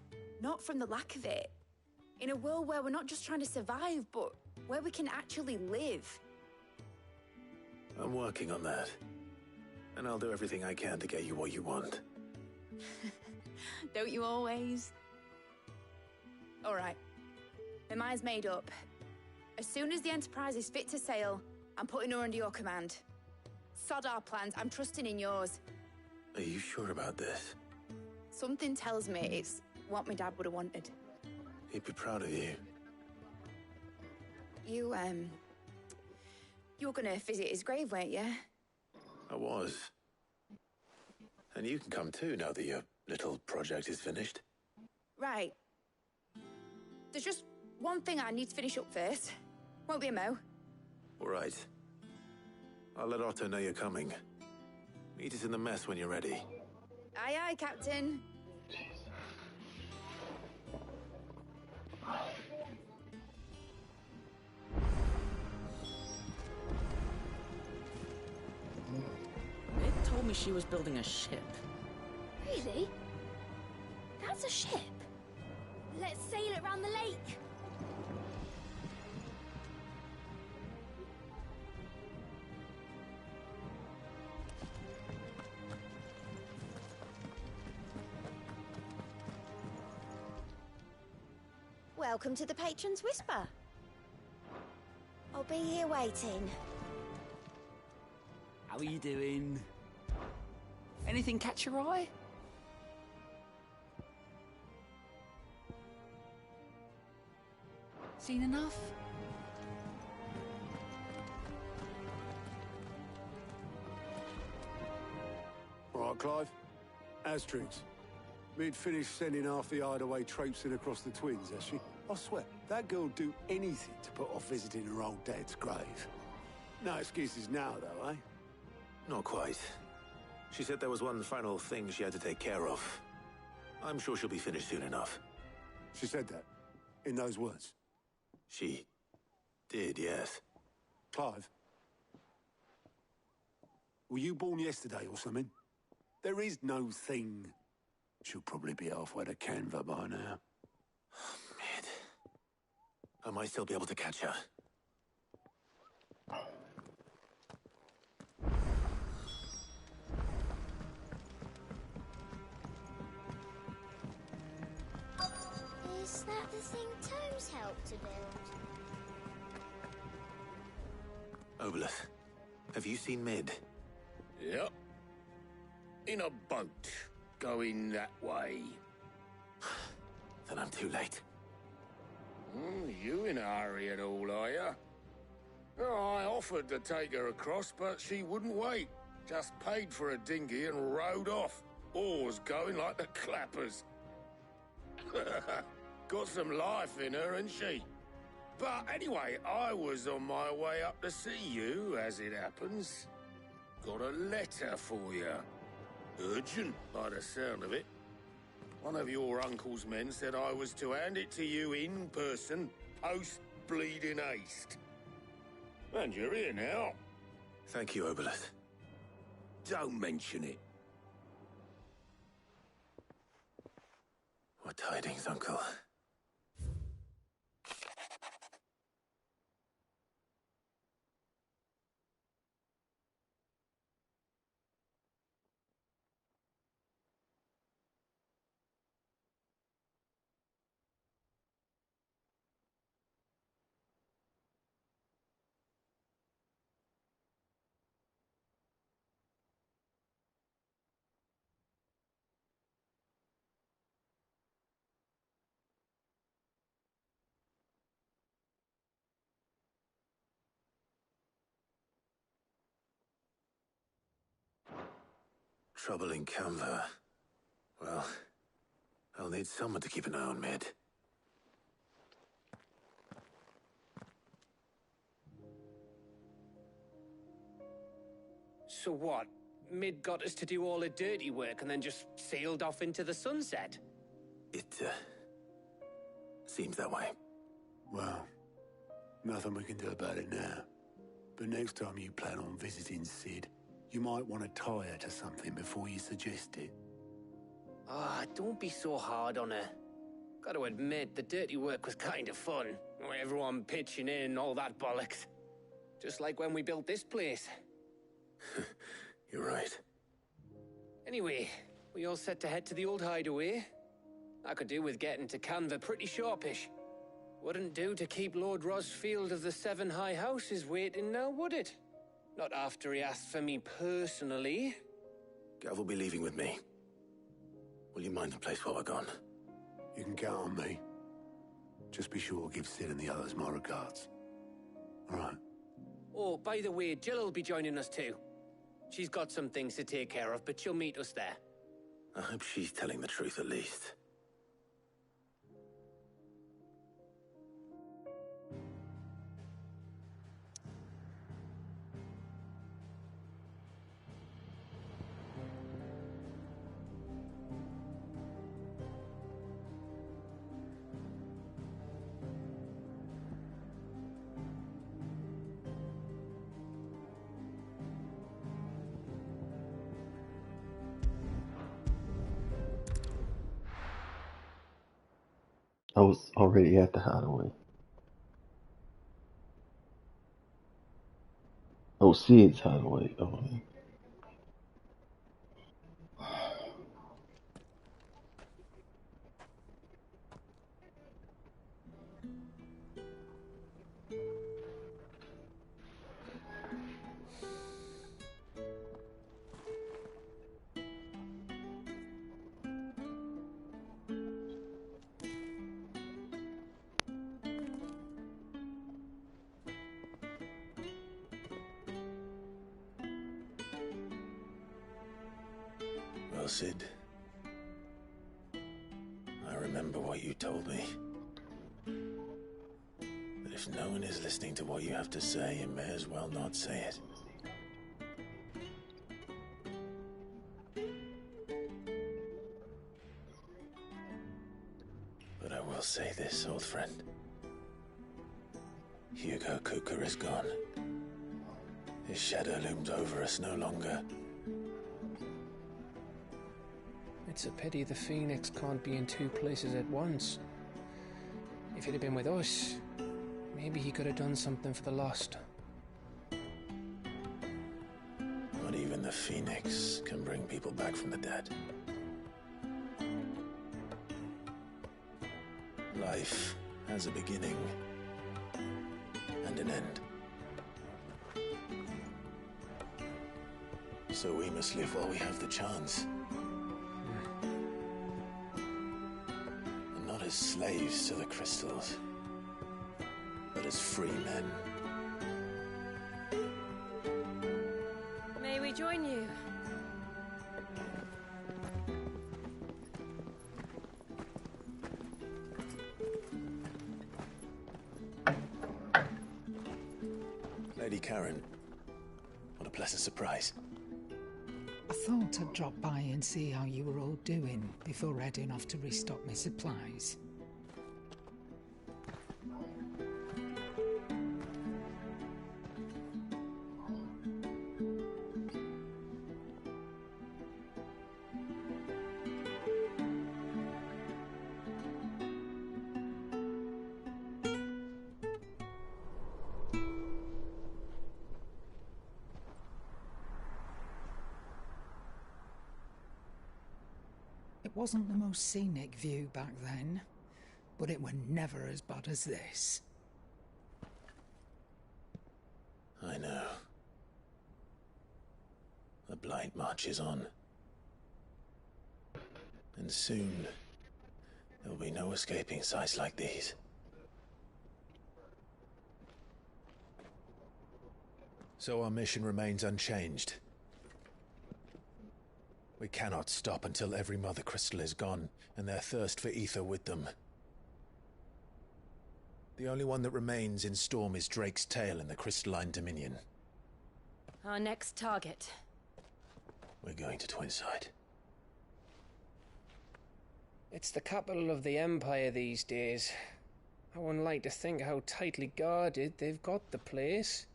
not from the lack of it. In a world where we're not just trying to survive, but where we can actually live. I'm working on that. And I'll do everything I can to get you what you want. Don't you always? All right. My mind's made up. As soon as the Enterprise is fit to sail, I'm putting her under your command. Sod our plans, I'm trusting in yours. Are you sure about this? Something tells me it's what my dad would have wanted. He'd be proud of you. You were gonna visit his grave, weren't you? I was. And you can come too now that your little project is finished. Right. There's just one thing I need to finish up first. Won't be a mo. All right. I'll let Otto know you're coming. Meet us in the mess when you're ready. Aye, aye, Captain. It told me she was building a ship. Really? That's a ship. Let's sail it around the lake. Welcome to the Patron's Whisper. I'll be here waiting. How are you doing? Anything catch your eye? Seen enough? All right, Clive. Asterix. We'd finished sending half the hideaway traipsing across the Twins, has she? I swear, that girl'd do anything to put off visiting her old dad's grave. No excuses now, though, eh? Not quite. She said there was one final thing she had to take care of. I'm sure she'll be finished soon enough. She said that? In those words? She did, yes. Clive? Were you born yesterday or something? There is no thing. She'll probably be halfway to Canva by now. Mid. I might still be able to catch her. Is that the thing Tomes helped to build? Obelith, have you seen Mid? Yep. In a boat, going that way. Then I'm too late. You in a hurry at all, are you? Oh, I offered to take her across, but she wouldn't wait. Just paid for a dinghy and rowed off. Oars going like the clappers. Got some life in her, ain't she? But anyway, I was on my way up to see you, as it happens. Got a letter for you. Urgent, by the sound of it. One of your uncle's men said I was to hand it to you in person, post-bleeding haste. And you're here now. Thank you, Obelith. Don't mention it. tidings, Uncle. Trouble in Canva. Well, I'll need someone to keep an eye on Mid. So what? Mid got us to do all the dirty work and then just sailed off into the sunset? It, seems that way. Well, nothing we can do about it now. But next time you plan on visiting Sid, you might want to tie her to something before you suggest it. Ah, don't be so hard on her. Got to admit, the dirty work was kind of fun. Everyone pitching in, all that bollocks. Just like when we built this place. You're right. Anyway, we all set to head to the old hideaway. I could do with getting to Canva pretty sharpish. Wouldn't do to keep Lord Rosfield of the Seven High Houses waiting now, would it? Not after he asked for me personally. Gav will be leaving with me. Will you mind the place while we're gone? You can count on me. Just be sure to give Sid and the others my regards. All right. Oh, by the way, Jill will be joining us too. She's got some things to take care of, but she'll meet us there. I hope she's telling the truth at least. I was already at the hideaway. Oh, Sid's hideaway. Oh, yeah. Well, Sid, I remember what you told me. That if no one is listening to what you have to say, you may as well not say it. But I will say this, old friend. Hugo Cooker is gone. His shadow looms over us no longer. It's a pity the Phoenix can't be in two places at once. If he'd have been with us, maybe he could have done something for the lost. Not even the Phoenix can bring people back from the dead. Life has a beginning and an end. So we must live while we have the chance. And not as slaves to the crystals, but as free men. May we join you? Lady Karen, what a pleasant surprise. I thought I'd drop by and see how you were all doing before heading off to restock my supplies. It wasn't the most scenic view back then, but it were never as bad as this. I know. The Blight marches on. And soon, there'll be no escaping sights like these. So our mission remains unchanged. We cannot stop until every Mother Crystal is gone, and their thirst for ether with them. The only one that remains in Storm is Drake's Tail in the Crystalline Dominion. Our next target. We're going to Twinside. It's the capital of the Empire these days. I wouldn't like to think how tightly guarded they've got the place.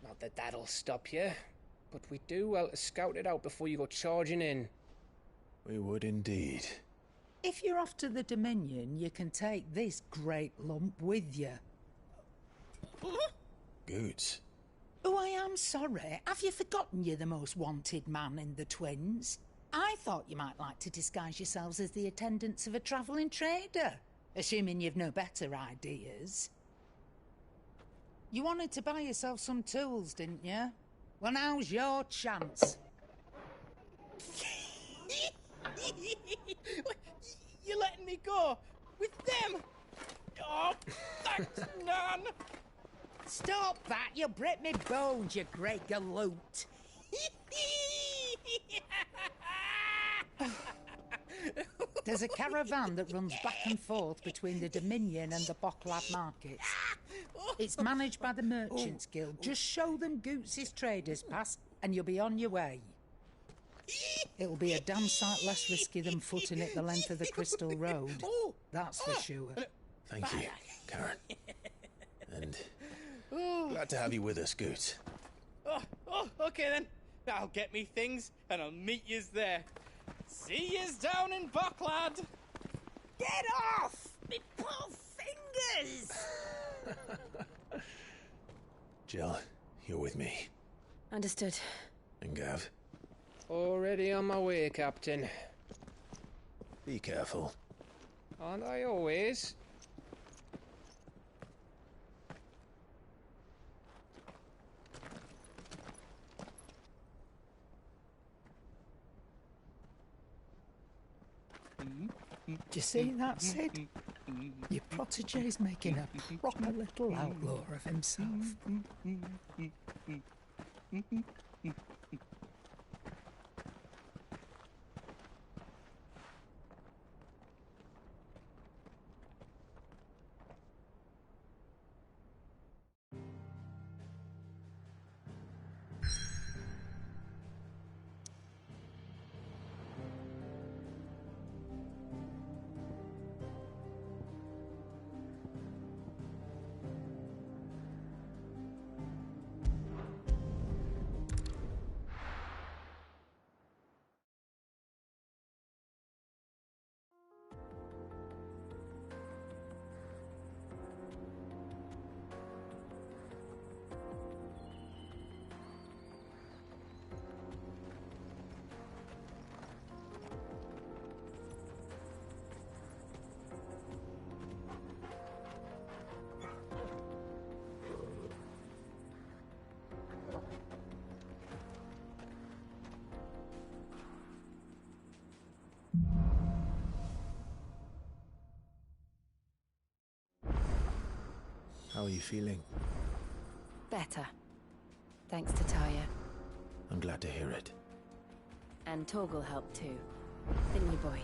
Not that that'll stop you, but we'd do well to scout it out before you go charging in. We would indeed. If you're off to the Dominion, you can take this great lump with you. Goods. Oh, I am sorry. Have you forgotten you're the most wanted man in the Twins? I thought you might like to disguise yourselves as the attendants of a travelling trader, assuming you've no better ideas. You wanted to buy yourself some tools, didn't you? Well, now's your chance. You're letting me go with them? Oh, thanks, Nan. Stop that! You'll break me bones, you great galoot. There's a caravan that runs back and forth between the Dominion and the Bocklad markets. It's managed by the Merchants Guild. Just show them Goots' traders pass and you'll be on your way. It'll be a damn sight less risky than footing it the length of the Crystal Road. That's for sure. Thank you, Karen. And glad to have you with us, Goots. Okay then. I'll get me things and I'll meet yous there. See yous down in Bocklad. Get off! Me poor fingers! Jill, you're with me. Understood. And Gav? Already on my way, Captain. Be careful. Aren't I always? Do you see that, Sid? Your protege's making a proper little outlaw of himself. How are you feeling? Better. Thanks to Taya. I'm glad to hear it. And Torgal helped too. Didn't you, boy?